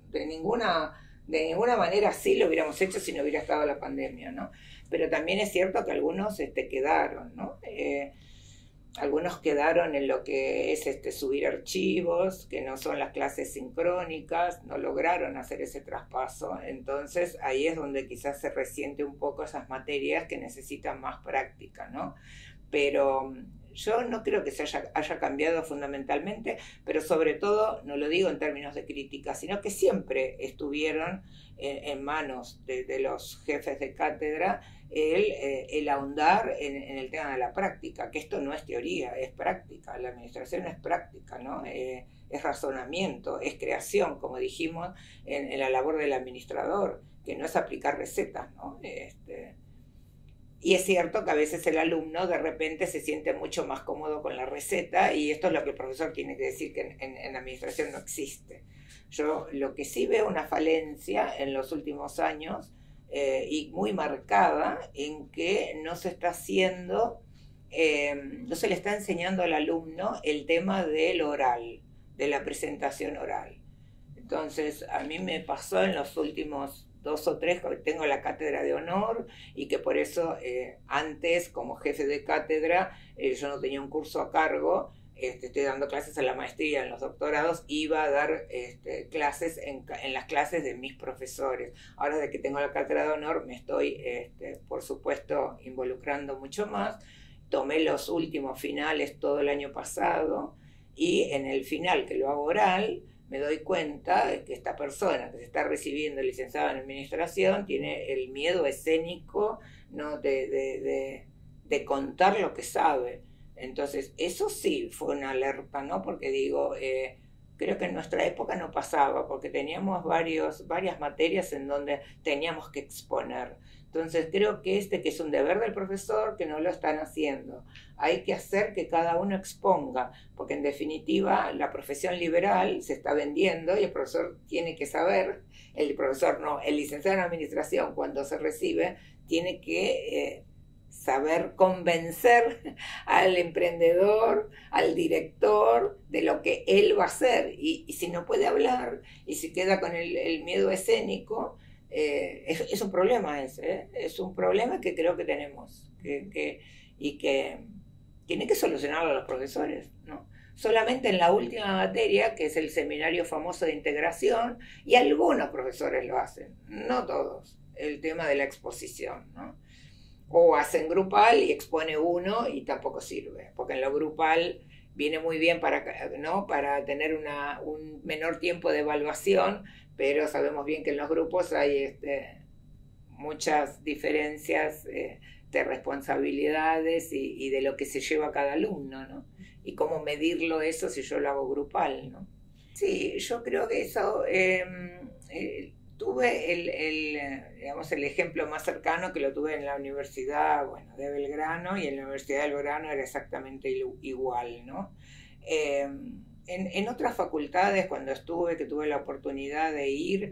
[SPEAKER 1] de ninguna manera. Sí lo hubiéramos hecho si no hubiera estado la pandemia, ¿no? Pero también es cierto que algunos quedaron, ¿no? Algunos quedaron en lo que es subir archivos, que no son las clases sincrónicas, no lograron hacer ese traspaso. Entonces ahí es donde quizás se resiente un poco esas materias que necesitan más práctica, ¿no? Pero yo no creo que se haya cambiado fundamentalmente, pero sobre todo, no lo digo en términos de crítica, sino que siempre estuvieron en manos de los jefes de cátedra el ahondar en el tema de la práctica, que esto no es teoría, es práctica. La administración es práctica, ¿no? Es razonamiento, es creación, como dijimos en la labor del administrador, que no es aplicar recetas, ¿no? Y es cierto que a veces el alumno de repente se siente mucho más cómodo con la receta, y esto es lo que el profesor tiene que decir, que en administración no existe. Yo lo que sí veo una falencia en los últimos años, y muy marcada, en que no se está haciendo, no se le está enseñando al alumno el tema del oral, de la presentación oral. Entonces, a mí me pasó en los últimos 2 o 3, que tengo la cátedra de honor, y que por eso antes, como jefe de cátedra, yo no tenía un curso a cargo, estoy dando clases en la maestría, en los doctorados, iba a dar clases en las clases de mis profesores. Ahora de que tengo la cátedra de honor me estoy, por supuesto, involucrando mucho más. Tomé los últimos finales todo el año pasado y en el final, que lo hago oral, me doy cuenta de que esta persona que se está recibiendo licenciada en administración tiene el miedo escénico, ¿no? de contar lo que sabe. Entonces, eso sí fue una alerta, ¿no? Porque digo, creo que en nuestra época no pasaba, porque teníamos varias materias en donde teníamos que exponer. Entonces, creo que que es un deber del profesor, que no lo están haciendo. Hay que hacer que cada uno exponga, porque en definitiva la profesión liberal se está vendiendo y el profesor tiene que saber, el profesor no, el licenciado en administración cuando se recibe tiene que saber convencer al emprendedor, al director, de lo que él va a hacer. Y si no puede hablar, y si queda con el miedo escénico, es un problema ese, ¿eh? Es un problema que creo que tenemos, y que tiene que solucionarlo los profesores, ¿no? Solamente en la última materia, que es el seminario famoso de integración, y algunos profesores lo hacen, no todos, el tema de la exposición, ¿no? O hacen grupal y expone uno y tampoco sirve, porque en lo grupal viene muy bien ¿no? para tener un menor tiempo de evaluación, pero sabemos bien que en los grupos hay muchas diferencias de responsabilidades y de lo que se lleva cada alumno, ¿no? Y cómo medirlo eso si yo lo hago grupal, ¿no? Sí, yo creo que eso... tuve digamos, el ejemplo más cercano que lo tuve en la Universidad, bueno, de Belgrano, y en la Universidad de Belgrano era exactamente igual, ¿no? En otras facultades, cuando que tuve la oportunidad de ir,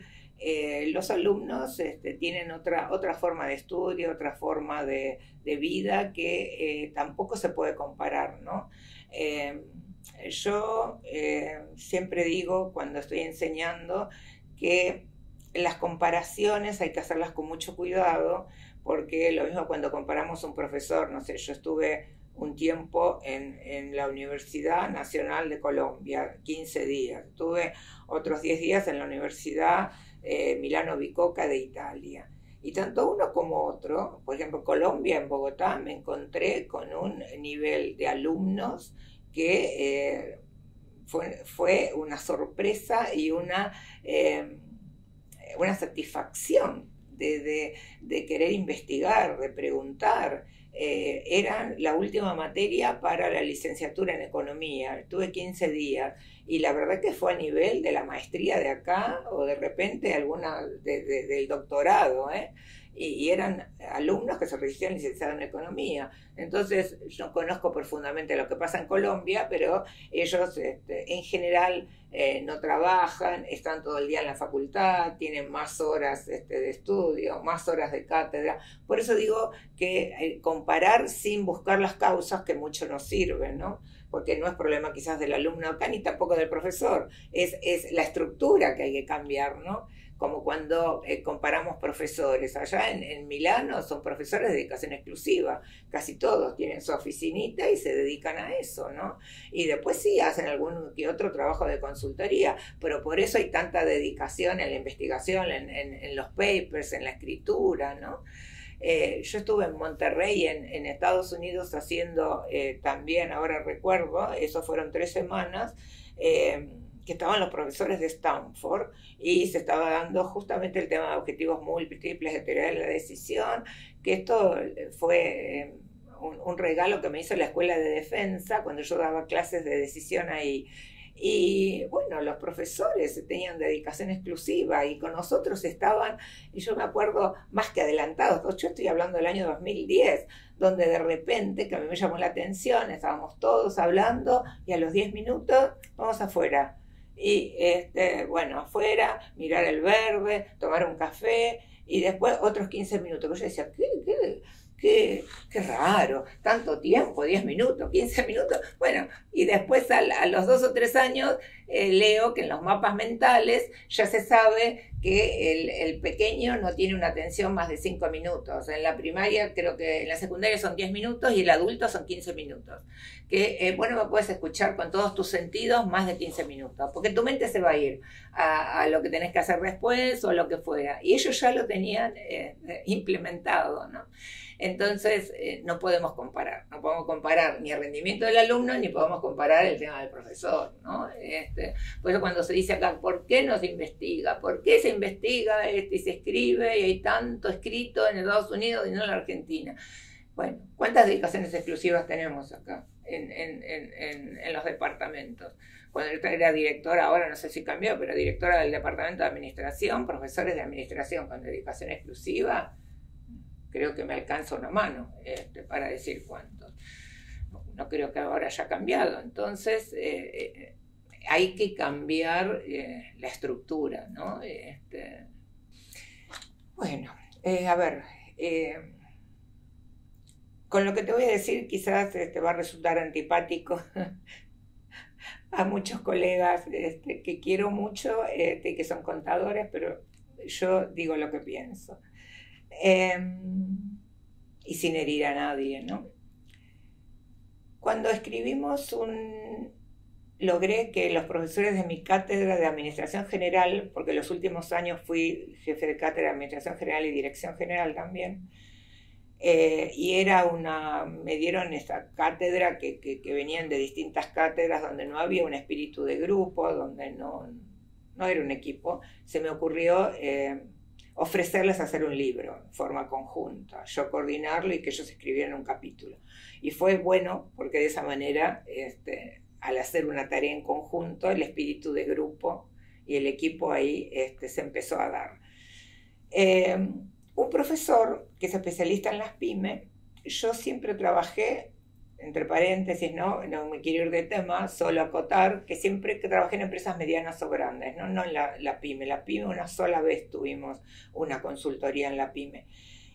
[SPEAKER 1] los alumnos tienen otra forma de estudio, otra forma de vida que tampoco se puede comparar, ¿no? Yo siempre digo, cuando estoy enseñando, que las comparaciones hay que hacerlas con mucho cuidado, porque lo mismo cuando comparamos un profesor, no sé, yo estuve un tiempo en la Universidad Nacional de Colombia, 15 días, estuve otros 10 días en la Universidad Milano Bicocca de Italia. Y tanto uno como otro, por ejemplo, Colombia, en Bogotá, me encontré con un nivel de alumnos que fue una sorpresa y una satisfacción de querer investigar, de preguntar. Eran la última materia para la licenciatura en economía. Estuve 15 días y la verdad que fue a nivel de la maestría de acá o de repente alguna del doctorado, ¿eh? Y eran alumnos que se recibían licenciados en economía. Entonces yo conozco profundamente lo que pasa en Colombia, pero ellos en general no trabajan, están todo el día en la facultad, tienen más horas de estudio, más horas de cátedra. Por eso digo que comparar sin buscar las causas, que mucho nos sirven, ¿no? Porque no es problema quizás del alumno acá ni tampoco del profesor, es la estructura que hay que cambiar, ¿no? Como cuando comparamos profesores. Allá en Milano son profesores de dedicación exclusiva, casi todos tienen su oficinita y se dedican a eso, ¿no? Y después sí hacen algún que otro trabajo de consultoría, pero por eso hay tanta dedicación en la investigación, en los papers, en la escritura, ¿no? Yo estuve en Monterrey, en Estados Unidos, haciendo también, ahora recuerdo, eso fueron 3 semanas, que estaban los profesores de Stanford y se estaba dando justamente el tema de objetivos múltiples, de teoría de la decisión, que esto fue un regalo que me hizo la Escuela de Defensa cuando yo daba clases de decisión ahí. Y bueno, los profesores tenían dedicación exclusiva y con nosotros estaban, y yo me acuerdo, más que adelantados, yo estoy hablando del año 2010, donde de repente, que a mí me llamó la atención, estábamos todos hablando y a los 10 minutos vamos afuera. Y bueno, afuera, mirar el verde, tomar un café y después otros 15 minutos. Yo decía, qué raro, tanto tiempo, 10 minutos, 15 minutos. Bueno, y después a los 2 o 3 años leo que en los mapas mentales ya se sabe que el pequeño no tiene una atención más de 5 minutos. En la primaria, creo que en la secundaria son 10 minutos y el adulto son 15 minutos. Que, bueno, me puedes escuchar con todos tus sentidos más de 15 minutos, porque tu mente se va a ir a lo que tenés que hacer después o lo que fuera. Y ellos ya lo tenían implementado, ¿no? Entonces, no podemos comparar ni el rendimiento del alumno, ni podemos comparar el tema del profesor, ¿no? Por eso cuando se dice acá, ¿por qué no se investiga? ¿Por qué se investiga y se escribe y hay tanto escrito en Estados Unidos y no en la Argentina? Bueno, ¿cuántas dedicaciones exclusivas tenemos acá en los departamentos? Cuando yo era directora, ahora no sé si cambió, pero directora del departamento de administración, profesores de administración con dedicación exclusiva, creo que me alcanza una mano para decir cuántos. No creo que ahora haya cambiado. Entonces, hay que cambiar la estructura, ¿no? Bueno, a ver, con lo que te voy a decir quizás te va a resultar antipático a muchos colegas que quiero mucho, que son contadores, pero yo digo lo que pienso. Y sin herir a nadie, ¿no? Cuando escribimos logré que los profesores de mi cátedra de Administración General, porque los últimos años fui jefe de cátedra de Administración General y Dirección General también, y me dieron esta cátedra que venían de distintas cátedras donde no había un espíritu de grupo, donde no era un equipo. Se me ocurrió ofrecerles hacer un libro en forma conjunta, yo coordinarlo y que ellos escribieran un capítulo. Y fue bueno porque de esa manera, al hacer una tarea en conjunto, el espíritu de grupo y el equipo ahí se empezó a dar. Un profesor que es especialista en las pymes, yo siempre trabajé, entre paréntesis, no me quiero ir de tema, solo acotar, que siempre que trabajé en empresas medianas o grandes, no en la pyme. La pyme una sola vez tuvimos una consultoría en la pyme.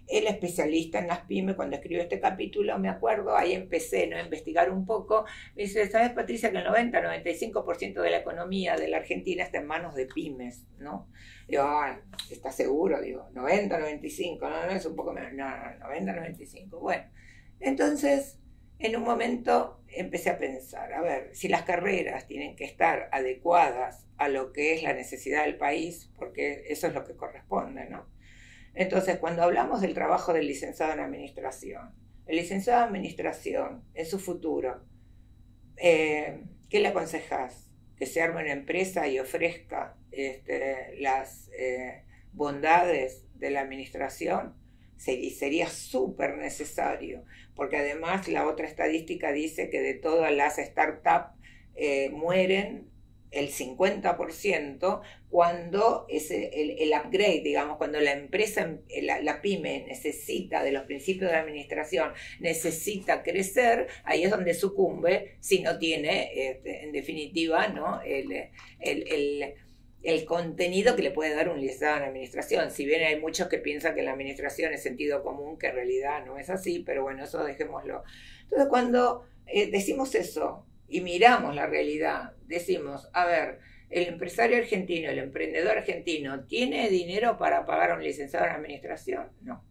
[SPEAKER 1] El especialista en las pymes, cuando escribió este capítulo, me acuerdo, ahí empecé a investigar un poco, me dice, ¿sabes, Patricia, que el 90-95% de la economía de la Argentina está en manos de pymes, ¿no? Digo, ¿estás seguro? Digo, 90-95, no es un poco menos, no, 90-95. Bueno, entonces, en un momento empecé a pensar, a ver, si las carreras tienen que estar adecuadas a lo que es la necesidad del país, porque eso es lo que corresponde, ¿no? Entonces, cuando hablamos del trabajo del licenciado en administración, el licenciado en administración, en su futuro, ¿qué le aconsejas? Que se arme una empresa y ofrezca las bondades de la administración. Sería súper necesario, porque además la otra estadística dice que de todas las startups mueren el 50% cuando el upgrade, digamos, cuando la empresa, la pyme necesita de los principios de la administración, necesita crecer, ahí es donde sucumbe si no tiene, en definitiva, ¿no? el contenido que le puede dar un licenciado en administración. Si bien hay muchos que piensan que la administración es sentido común, que en realidad no es así, pero bueno, eso dejémoslo. Entonces, cuando decimos eso y miramos la realidad, decimos, a ver, el empresario argentino, el emprendedor argentino, ¿tiene dinero para pagar a un licenciado en administración? No.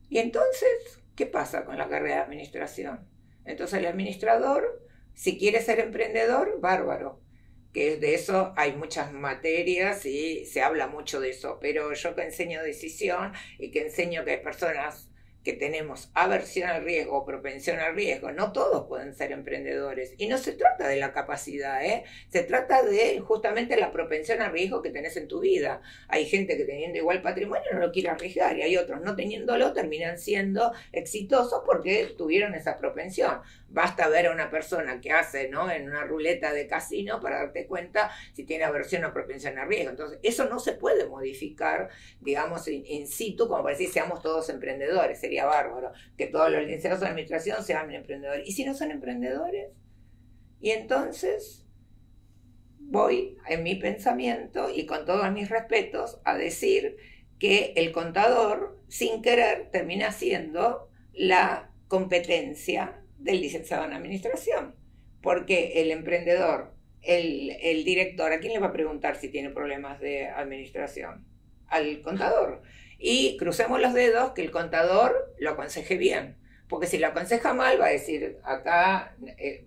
[SPEAKER 1] Y entonces, ¿qué pasa con la carrera de administración? Entonces el administrador, si quiere ser emprendedor, bárbaro, que de eso hay muchas materias y se habla mucho de eso, pero yo que enseño decisión y que enseño que hay personas que tenemos aversión al riesgo o propensión al riesgo, no todos pueden ser emprendedores. Y no se trata de la capacidad, se trata de justamente la propensión al riesgo que tenés en tu vida. Hay gente que teniendo igual patrimonio no lo quiere arriesgar y hay otros no teniéndolo terminan siendo exitosos porque tuvieron esa propensión. Basta ver a una persona que hace, ¿no?, en una ruleta de casino para darte cuenta si tiene aversión o propensión al riesgo. Entonces, eso no se puede modificar, digamos, in situ, como para decir, seamos todos emprendedores. Sería bárbaro que todos los licenciados en administración sean emprendedores. ¿Y si no son emprendedores? Y entonces voy en mi pensamiento y con todos mis respetos a decir que el contador, sin querer, termina siendo la competencia del licenciado en administración. Porque el emprendedor, el director, ¿a quién le va a preguntar si tiene problemas de administración? Al contador. Y crucemos los dedos que el contador lo aconseje bien. Porque si lo aconseja mal, va a decir, acá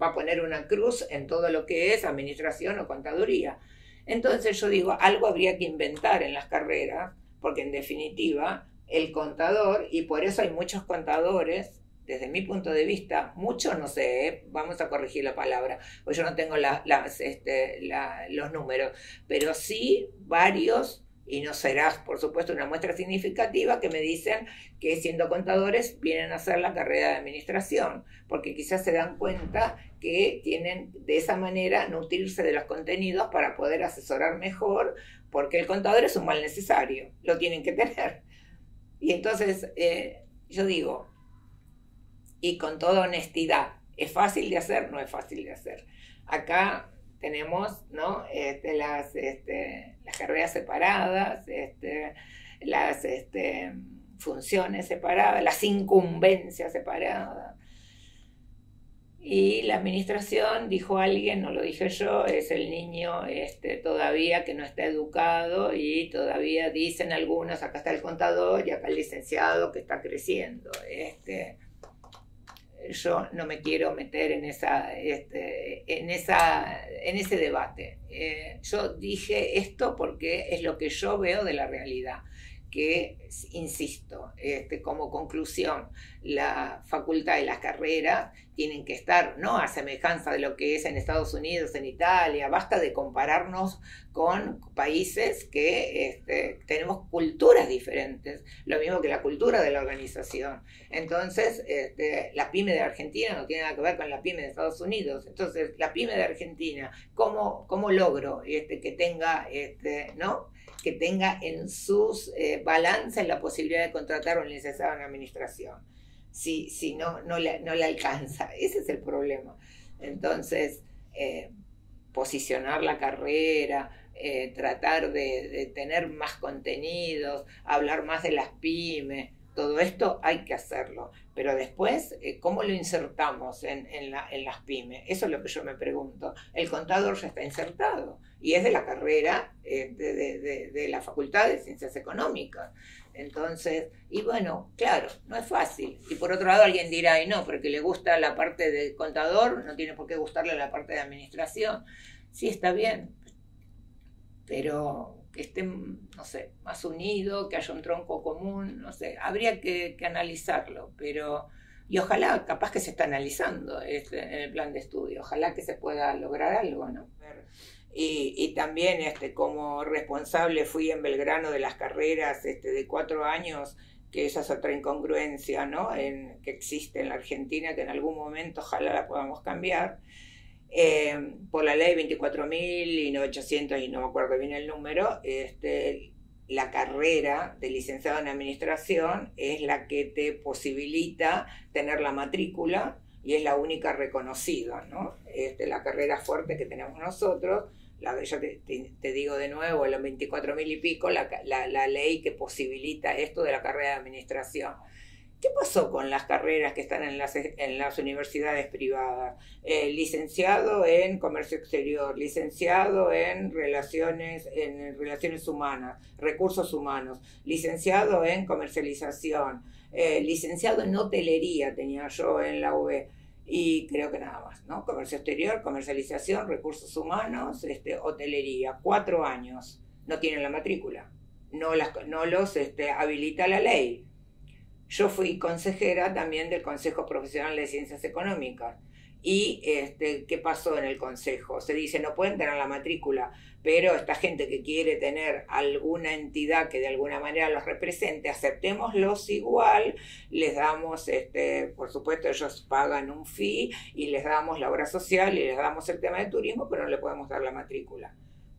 [SPEAKER 1] va a poner una cruz en todo lo que es administración o contaduría. Entonces yo digo, algo habría que inventar en las carreras, porque en definitiva, el contador, y por eso hay muchos contadores, desde mi punto de vista, muchos no sé, vamos a corregir la palabra, pues yo no tengo los números, pero sí varios, y no será, por supuesto, una muestra significativa, que me dicen que siendo contadores vienen a hacer la carrera de administración, porque quizás se dan cuenta que tienen de esa manera nutrirse de los contenidos para poder asesorar mejor, porque el contador es un mal necesario, lo tienen que tener. Y entonces yo digo, y con toda honestidad, ¿es fácil de hacer? No es fácil de hacer. Acá tenemos, ¿no? Las carreras separadas, las funciones separadas, las incumbencias separadas. Y la administración, dijo alguien, no lo dije yo, es el niño todavía que no está educado, y todavía dicen algunos, acá está el contador y acá el licenciado que está creciendo. Yo no me quiero meter en ese debate. Yo dije esto porque es lo que yo veo de la realidad, que, insisto, como conclusión, la facultad y las carreras tienen que estar, no a semejanza de lo que es en Estados Unidos, en Italia, basta de compararnos con países que tenemos culturas diferentes, lo mismo que la cultura de la organización. Entonces, la pyme de Argentina no tiene nada que ver con la pyme de Estados Unidos. Entonces, la pyme de Argentina, ¿cómo logro que tenga, ¿no? que tenga en sus balances la posibilidad de contratar a un licenciado en administración? Si no le alcanza. Ese es el problema. Entonces, posicionar la carrera, tratar de tener más contenidos, hablar más de las pymes, todo esto hay que hacerlo. Pero después, ¿cómo lo insertamos en las pymes? Eso es lo que yo me pregunto. El contador ya está insertado y es de la carrera de la Facultad de Ciencias Económicas. Entonces, y bueno, claro, no es fácil. Y por otro lado alguien dirá, y no, porque le gusta la parte de contador, no tiene por qué gustarle la parte de administración. Sí, está bien, pero que estén, no sé, más unidos, que haya un tronco común, no sé, habría que analizarlo, pero, y ojalá, capaz que se está analizando en el plan de estudio, ojalá que se pueda lograr algo, ¿no? Y también como responsable fui en Belgrano de las carreras de 4 años, que esa es otra incongruencia, ¿no? Que existe en la Argentina, que en algún momento ojalá la podamos cambiar. Por la ley 24.900, y no me acuerdo bien el número, la carrera de licenciado en administración es la que te posibilita tener la matrícula y es la única reconocida, ¿no? La carrera fuerte que tenemos nosotros, yo te digo de nuevo, los 24.000 y pico, la ley que posibilita esto de la carrera de administración. ¿Qué pasó con las carreras que están en las universidades privadas? Licenciado en comercio exterior, licenciado en relaciones humanas, recursos humanos, licenciado en comercialización, licenciado en hotelería tenía yo en la UB, y creo que nada más, ¿no? Comercio exterior, comercialización, recursos humanos, hotelería, 4 años, no tienen la matrícula, no los habilita la ley. Yo fui consejera también del Consejo Profesional de Ciencias Económicas. ¿Y qué pasó en el consejo? Se dice, no pueden tener la matrícula, pero esta gente que quiere tener alguna entidad que de alguna manera los represente, aceptémoslos igual, les damos, por supuesto ellos pagan un fee y les damos la obra social y les damos el tema de turismo, pero no le podemos dar la matrícula.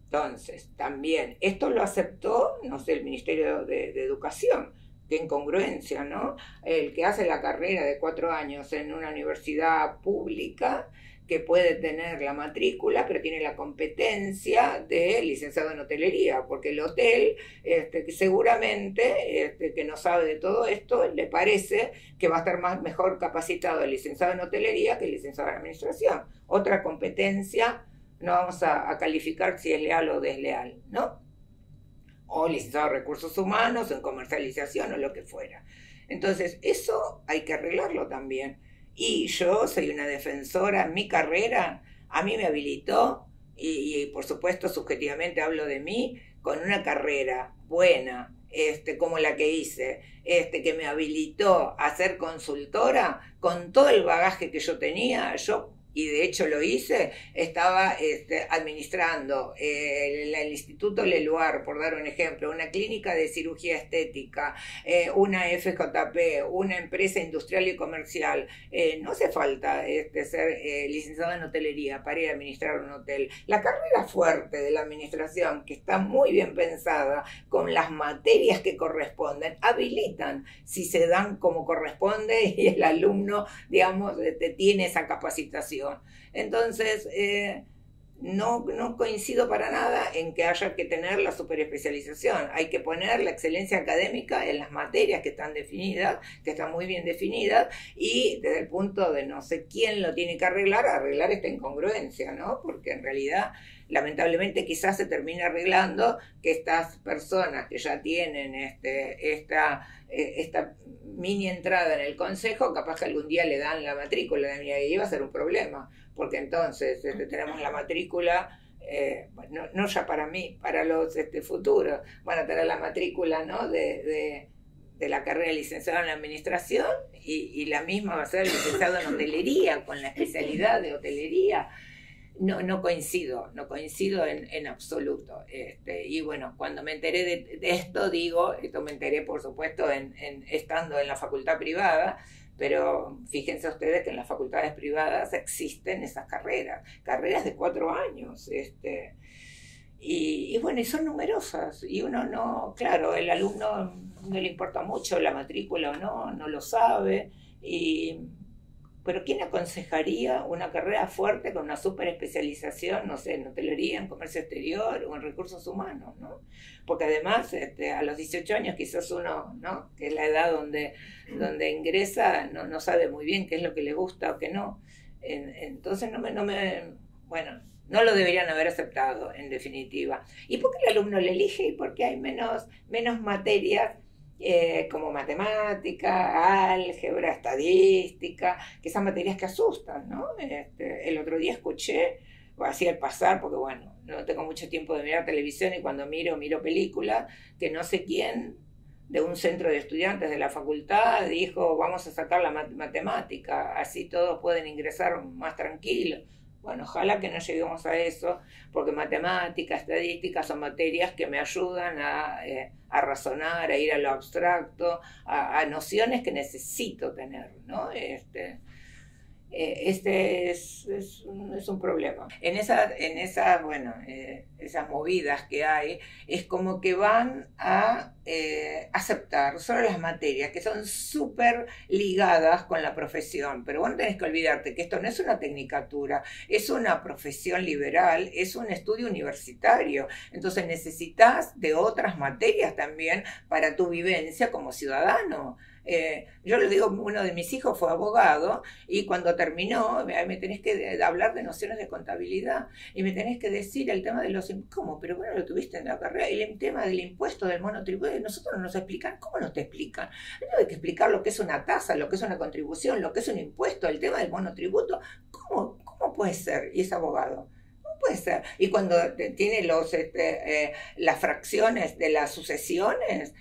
[SPEAKER 1] Entonces, también, esto lo aceptó, no sé, el Ministerio de Educación. Qué incongruencia, ¿no? El que hace la carrera de 4 años en una universidad pública que puede tener la matrícula, pero tiene la competencia de licenciado en hotelería, porque el hotel, que seguramente, que no sabe de todo esto, le parece que va a estar mejor capacitado el licenciado en hotelería que el licenciado en administración. Otra competencia, no vamos a calificar si es leal o desleal, ¿no? O licenciado en recursos humanos, en comercialización o lo que fuera. Entonces, eso hay que arreglarlo también. Y yo soy una defensora, mi carrera a mí me habilitó, y por supuesto subjetivamente hablo de mí, con una carrera buena, como la que hice, que me habilitó a ser consultora, con todo el bagaje que yo tenía, y de hecho lo hice, estaba administrando el Instituto Leluar, por dar un ejemplo, una clínica de cirugía estética, una FJP, una empresa industrial y comercial. No hace falta ser licenciado en hotelería para ir a administrar un hotel. La carrera fuerte de la administración, que está muy bien pensada, con las materias que corresponden, habilitan si se dan como corresponde y el alumno, digamos, tiene esa capacitación. Entonces, no coincido para nada en que haya que tener la superespecialización. Hay que poner la excelencia académica en las materias que están definidas, que están muy bien definidas, y desde el punto de no sé quién lo tiene que arreglar esta incongruencia, ¿no? Porque en realidad, lamentablemente, quizás se termine arreglando que estas personas que ya tienen esta mini entrada en el consejo, capaz que algún día le dan la matrícula, y ahí va a ser un problema, porque entonces tenemos la matrícula, bueno, no ya para mí, para los futuros, van a tener la matrícula, ¿no?, de la carrera de licenciado en la administración, y la misma va a ser licenciado en hotelería, con la especialidad de hotelería. No coincido en absoluto. Y bueno, cuando me enteré de esto me enteré por supuesto estando en la facultad privada, pero fíjense ustedes que en las facultades privadas existen esas carreras de 4 años, y bueno, y son numerosas, y uno no, claro, el alumno no le importa mucho la matrícula o no lo sabe, pero ¿quién aconsejaría una carrera fuerte con una super especialización, no sé, en hotelería, en comercio exterior o en recursos humanos, ¿no? Porque además, a los 18 años quizás uno, ¿no?, que es la edad donde ingresa, no sabe muy bien qué es lo que le gusta o qué no. Entonces bueno, no lo deberían haber aceptado, en definitiva. ¿Y por qué el alumno le elige? Y porque hay menos materias, como matemática, álgebra, estadística, que esas materias que asustan, ¿no? El otro día escuché, o así al pasar, porque bueno, no tengo mucho tiempo de mirar televisión, y cuando miro películas, que no sé quién de un centro de estudiantes de la facultad dijo: vamos a sacar la matemática, así todos pueden ingresar más tranquilos. Bueno, ojalá que no lleguemos a eso, porque matemática, estadística son materias que me ayudan a razonar, a ir a lo abstracto, a nociones que necesito tener, ¿no? Es un problema. Esas movidas que hay, es como que van a aceptar solo las materias que son súper ligadas con la profesión, pero vos no tenés que olvidarte que esto no es una tecnicatura, es una profesión liberal, es un estudio universitario, entonces necesitas de otras materias también para tu vivencia como ciudadano. Yo le digo, uno de mis hijos fue abogado, y cuando terminó me tenés que hablar de nociones de contabilidad, y me tenés que decir el tema de los... ¿Cómo? Pero bueno, lo tuviste en la carrera. El tema del impuesto del monotributo, nosotros no nos explican. ¿Cómo no te explican? No hay que explicar lo que es una tasa, lo que es una contribución, lo que es un impuesto, el tema del monotributo. ¿Cómo puede ser? Y es abogado. Puede ser. Y cuando tiene las fracciones de las sucesiones,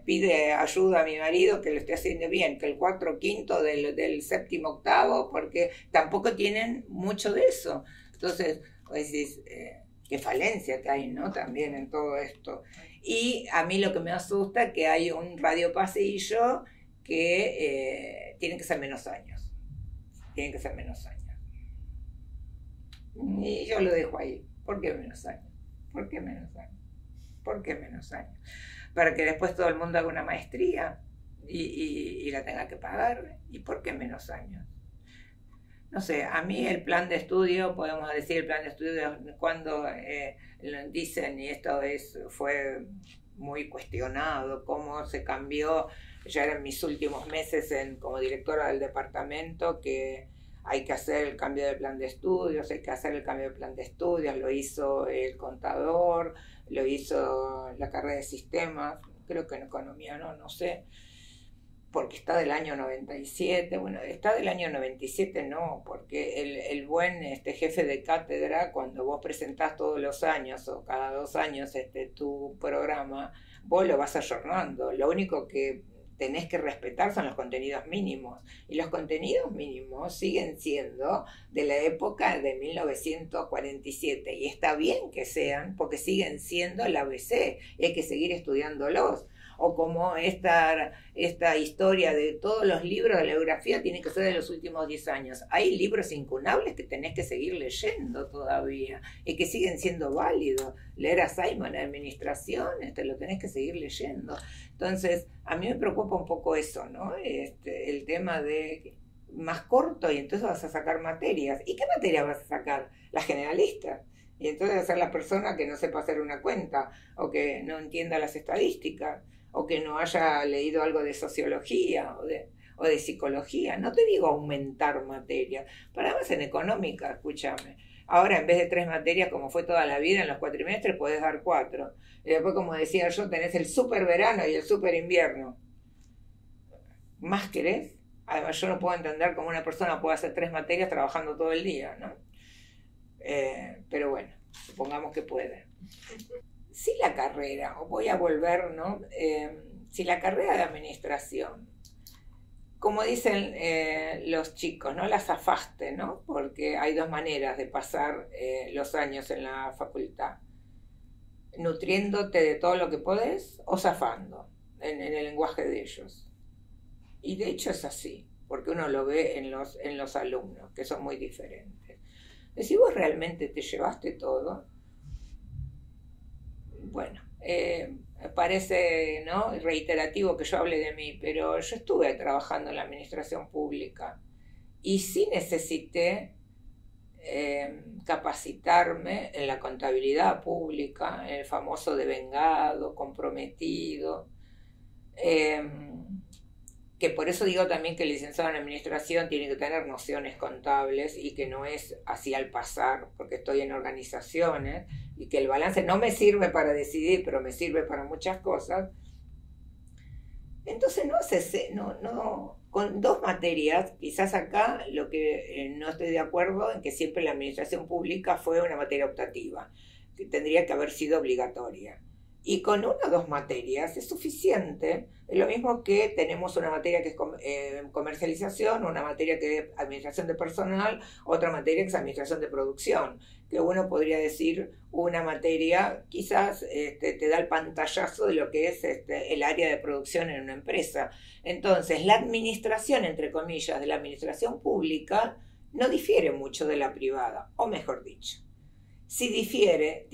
[SPEAKER 1] pide ayuda a mi marido que lo esté haciendo bien, que el 4/5 del 7/8, porque tampoco tienen mucho de eso. Entonces, pues decís, qué falencia que hay, ¿no?, también en todo esto. Y a mí lo que me asusta es que hay un radiopasillo que tiene que ser menos años. Tienen que ser menos años. Y yo lo dejo ahí. ¿Por qué menos años? ¿Por qué menos años? ¿Por qué menos años? Para que después todo el mundo haga una maestría y la tenga que pagar. ¿Y por qué menos años? No sé, a mí el plan de estudio, podemos decir el plan de estudio, cuando lo dicen, y esto fue muy cuestionado, cómo se cambió, ya eran mis últimos meses como directora del departamento, que hay que hacer el cambio de plan de estudios, hay que hacer el cambio de plan de estudios, lo hizo el contador, lo hizo la carrera de sistemas, creo que en economía no sé, porque está del año 97, bueno, está del año 97 no, porque el buen jefe de cátedra, cuando vos presentás todos los años o cada 2 años tu programa, vos lo vas ayornando, lo único que tenés que respetar son los contenidos mínimos, y los contenidos mínimos siguen siendo de la época de 1947, y está bien que sean, porque siguen siendo el ABC, y hay que seguir estudiándolos. O como esta historia de todos los libros de la geografía tienen que ser de los últimos 10 años. Hay libros incunables que tenés que seguir leyendo todavía y que siguen siendo válidos. Leer a Simon en administración, lo tenés que seguir leyendo. Entonces, a mí me preocupa un poco eso, ¿no? El tema de más corto, y entonces vas a sacar materias. ¿Y qué materia vas a sacar? Las generalistas. Y entonces va a ser la persona que no sepa hacer una cuenta o que no entienda las estadísticas, o que no haya leído algo de sociología o de psicología. No te digo aumentar materias, para más en económica, escúchame. Ahora, en vez de 3 materias, como fue toda la vida, en los cuatrimestres podés dar 4. Y después, como decía yo, tenés el super verano y el super invierno. ¿Más querés? Además, yo no puedo entender cómo una persona puede hacer 3 materias trabajando todo el día, ¿no? Pero bueno, supongamos que puede. Si la carrera, o voy a volver, ¿no? Si la carrera de administración, como dicen los chicos, no la zafaste, ¿no? Porque hay 2 maneras de pasar los años en la facultad: nutriéndote de todo lo que podés o zafando, en el lenguaje de ellos. Y de hecho es así, porque uno lo ve en los alumnos, que son muy diferentes. Si vos realmente te llevaste todo, bueno, parece, ¿no?, reiterativo que yo hable de mí, pero yo estuve trabajando en la administración pública y sí necesité capacitarme en la contabilidad pública, en el famoso devengado, comprometido, que por eso digo también que el licenciado en administración tiene que tener nociones contables y que no es así al pasar, porque estoy en organizaciones y que el balance no me sirve para decidir, pero me sirve para muchas cosas. Entonces con 2 materias, quizás acá lo que no estoy de acuerdo en que siempre la administración pública fue una materia optativa, que tendría que haber sido obligatoria. Y con 1 o 2 materias es suficiente. Es lo mismo que tenemos una materia que es comercialización, una materia que es administración de personal, otra materia que es administración de producción. Que uno podría decir, una materia quizás te da el pantallazo de lo que es el área de producción en una empresa. Entonces, la administración, entre comillas, de la administración pública no difiere mucho de la privada, o mejor dicho. Si difiere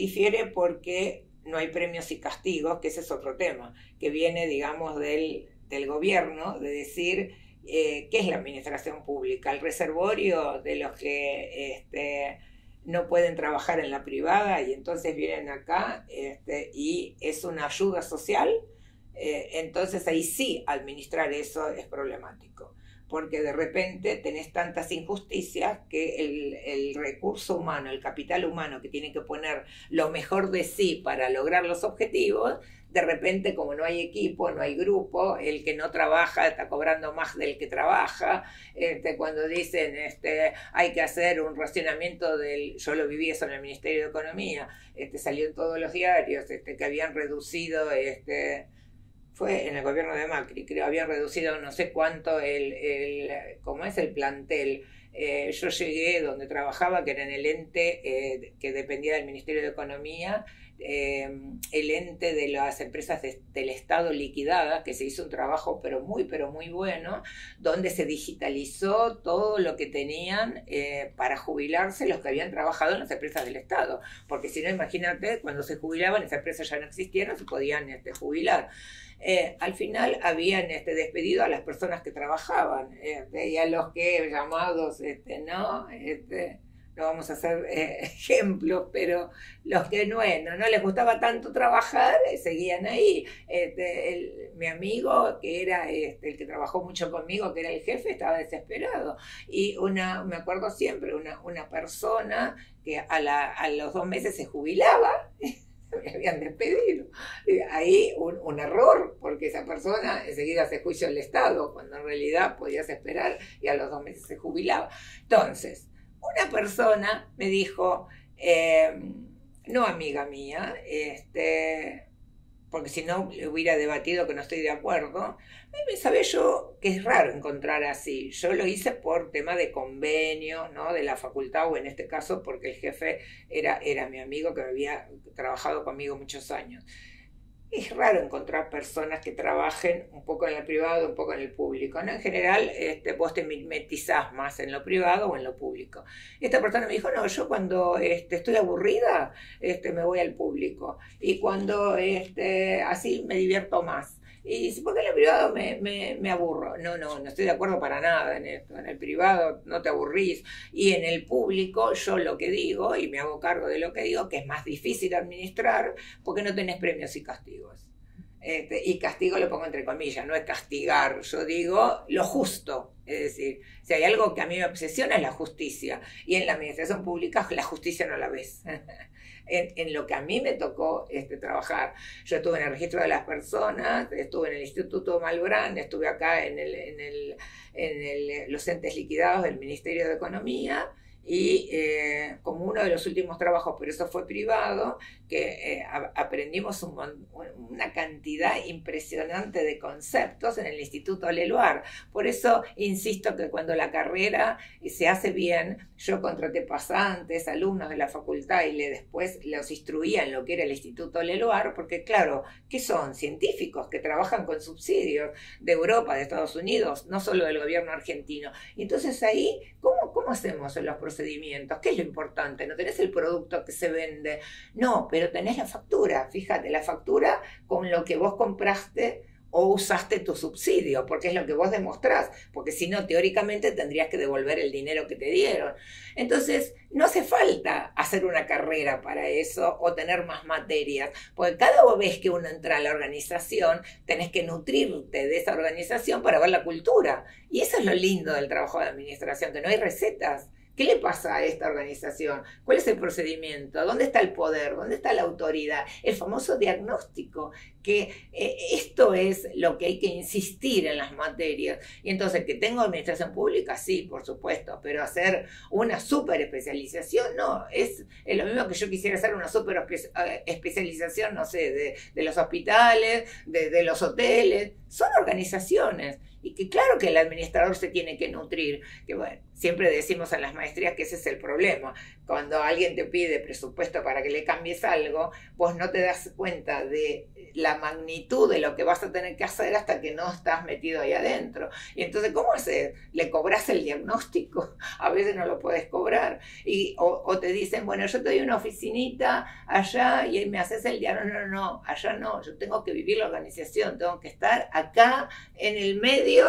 [SPEAKER 1] porque no hay premios y castigos, que ese es otro tema, que viene, digamos, del gobierno, de decir qué es la administración pública, el reservorio de los que no pueden trabajar en la privada y entonces vienen acá y es una ayuda social. Entonces ahí sí administrar eso es problemático, porque de repente tenés tantas injusticias que el recurso humano, el capital humano que tiene que poner lo mejor de sí para lograr los objetivos, de repente, como no hay equipo, no hay grupo, el que no trabaja está cobrando más del que trabaja. Cuando dicen hay que hacer un racionamiento yo lo viví eso en el Ministerio de Economía, salió en todos los diarios que habían reducido fue en el gobierno de Macri, creo, habían reducido no sé cuánto ¿cómo es?, el plantel. Yo llegué donde trabajaba, que era en el ente que dependía del Ministerio de Economía, el ente de las empresas del Estado liquidadas, que se hizo un trabajo pero muy bueno, donde se digitalizó todo lo que tenían para jubilarse los que habían trabajado en las empresas del Estado, porque si no, imagínate, cuando se jubilaban, esas empresas ya no existían, no se podían jubilar. Al final habían despedido a las personas que trabajaban y a los que llamados, no vamos a hacer ejemplos, pero los que no les gustaba tanto trabajar, seguían ahí. Mi amigo, que era el que trabajó mucho conmigo, que era el jefe, estaba desesperado. Y me acuerdo siempre, una persona que a los 2 meses se jubilaba, me habían despedido. Ahí un error, porque esa persona enseguida hace juicio al Estado, cuando en realidad podías esperar y a los 2 meses se jubilaba. Entonces, una persona me dijo, no amiga mía, porque si no le hubiera debatido que no estoy de acuerdo, sabía yo que es raro encontrar así. Yo lo hice por tema de convenio, ¿no?, de la facultad, o en este caso porque el jefe era mi amigo que había trabajado conmigo muchos años. Es raro encontrar personas que trabajen un poco en el privado, un poco en el público, ¿no? En general, vos te mimetizás más en lo privado o en lo público. Esta persona me dijo, no, yo cuando estoy aburrida, me voy al público. Y cuando así me divierto más. Y dice, ¿por qué en el privado me aburro? No estoy de acuerdo para nada en esto. En el privado no te aburrís. Y en el público yo lo que digo, y me hago cargo de lo que digo, que es más difícil administrar porque no tenés premios y castigos. Y castigo lo pongo entre comillas, no es castigar, yo digo lo justo. Es decir, si hay algo que a mí me obsesiona es la justicia. Y en la administración pública la justicia no la ves. En lo que a mí me tocó trabajar. Yo estuve en el registro de las personas, estuve en el Instituto Malbrán, estuve acá en los entes liquidados del Ministerio de Economía, y como uno de los últimos trabajos, pero eso fue privado, que aprendimos una cantidad impresionante de conceptos en el Instituto Leluar. Por eso insisto que cuando la carrera se hace bien, yo contraté pasantes, alumnos de la facultad, y después los instruía en lo que era el Instituto Leluar, porque claro, ¿qué son? Científicos que trabajan con subsidios de Europa, de Estados Unidos, no solo del gobierno argentino. Y entonces ahí, ¿cómo hacemos en los procedimientos? ¿Qué es lo importante? No tenés el producto que se vende, no, pero tenés la factura. Fíjate, la factura con lo que vos compraste o usaste tu subsidio, porque es lo que vos demostrás, porque si no, teóricamente tendrías que devolver el dinero que te dieron. Entonces, no hace falta hacer una carrera para eso o tener más materias, porque cada vez que uno entra a la organización, tenés que nutrirte de esa organización para ver la cultura. Y eso es lo lindo del trabajo de administración, que no hay recetas. ¿Qué le pasa a esta organización? ¿Cuál es el procedimiento? ¿Dónde está el poder? ¿Dónde está la autoridad? El famoso diagnóstico, que esto es lo que hay que insistir en las materias. Y entonces, ¿que tengo administración pública? Sí, por supuesto, pero hacer una super especialización, no, es lo mismo que yo quisiera hacer una super especialización, no sé, de los hospitales, de los hoteles. Son organizaciones. Y que claro que el administrador se tiene que nutrir, que bueno, siempre decimos en las maestrías que ese es el problema. Cuando alguien te pide presupuesto para que le cambies algo, vos no te das cuenta de la magnitud de lo que vas a tener que hacer hasta que no estás metido ahí adentro. Y entonces, ¿cómo haces? ¿Le cobras el diagnóstico? A veces no lo puedes cobrar. O te dicen, bueno, yo te doy una oficinita allá y me haces el diagnóstico. No, allá no. Yo tengo que vivir la organización, tengo que estar acá en el medio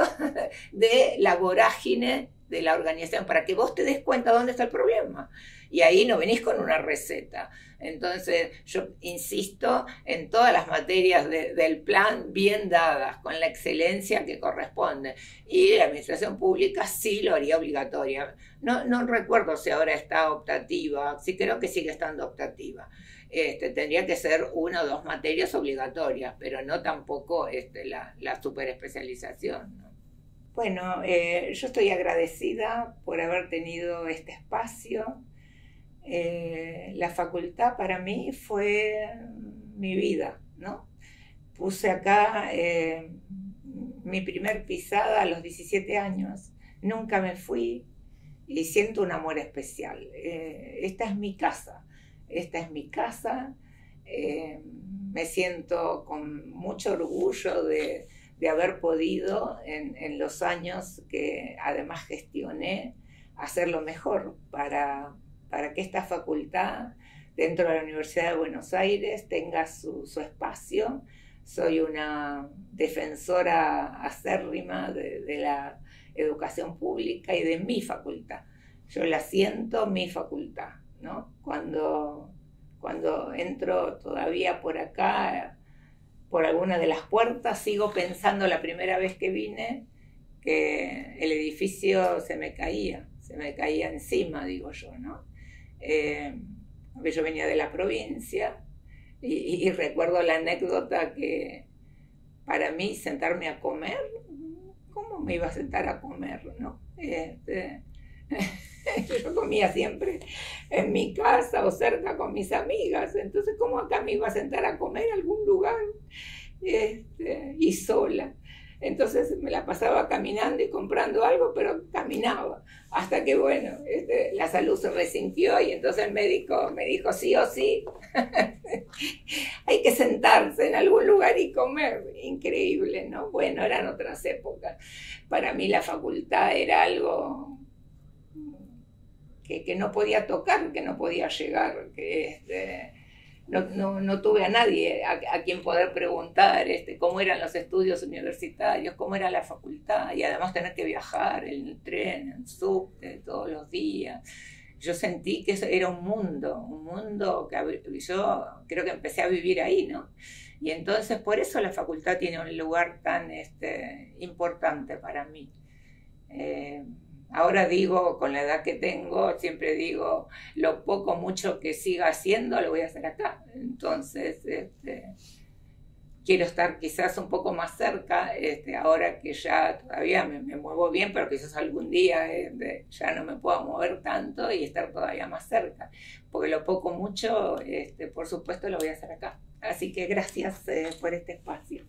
[SPEAKER 1] de la vorágine de la organización para que vos te des cuenta dónde está el problema. Y ahí no venís con una receta. Entonces yo insisto en todas las materias del plan bien dadas, con la excelencia que corresponde. Y la administración pública sí lo haría obligatoria. No recuerdo si ahora está optativa, sí creo que sigue estando optativa. Tendría que ser 1 o 2 materias obligatorias, pero no tampoco la superespecialización, ¿no? Bueno, yo estoy agradecida por haber tenido este espacio. La facultad para mí fue mi vida, ¿no? Puse acá mi primer pisada a los 17 años, nunca me fui y siento un amor especial. Esta es mi casa Me siento con mucho orgullo de haber podido en los años que además gestioné hacerlo mejor para que esta facultad dentro de la Universidad de Buenos Aires tenga su espacio. Soy una defensora acérrima de la educación pública y de mi facultad. Yo la siento mi facultad, ¿no? Cuando entro todavía por acá, por alguna de las puertas, sigo pensando la primera vez que vine que el edificio se me caía encima, digo yo, ¿no? Porque yo venía de la provincia y recuerdo la anécdota que para mí sentarme a comer, ¿cómo me iba a sentar a comer, no? Yo comía siempre en mi casa o cerca con mis amigas, entonces ¿cómo acá me iba a sentar a comer en algún lugar y sola? Entonces me la pasaba caminando y comprando algo, pero caminaba. Hasta que, bueno, la salud se resintió y entonces el médico me dijo, sí o sí, hay que sentarse en algún lugar y comer. Increíble, ¿no? Bueno, eran otras épocas. Para mí la facultad era algo que no podía tocar, que no podía llegar, que no tuve a nadie a quien poder preguntar cómo eran los estudios universitarios, cómo era la facultad, y además tener que viajar en el tren, en subte, todos los días. Yo sentí que eso era un mundo que yo creo que empecé a vivir ahí, ¿no? Y entonces por eso la facultad tiene un lugar tan importante para mí. Ahora digo, con la edad que tengo, siempre digo, lo poco mucho que siga haciendo lo voy a hacer acá. Entonces, quiero estar quizás un poco más cerca, ahora que ya todavía me muevo bien, pero quizás algún día ya no me pueda mover tanto y estar todavía más cerca. Porque lo poco mucho, por supuesto, lo voy a hacer acá. Así que gracias por este espacio.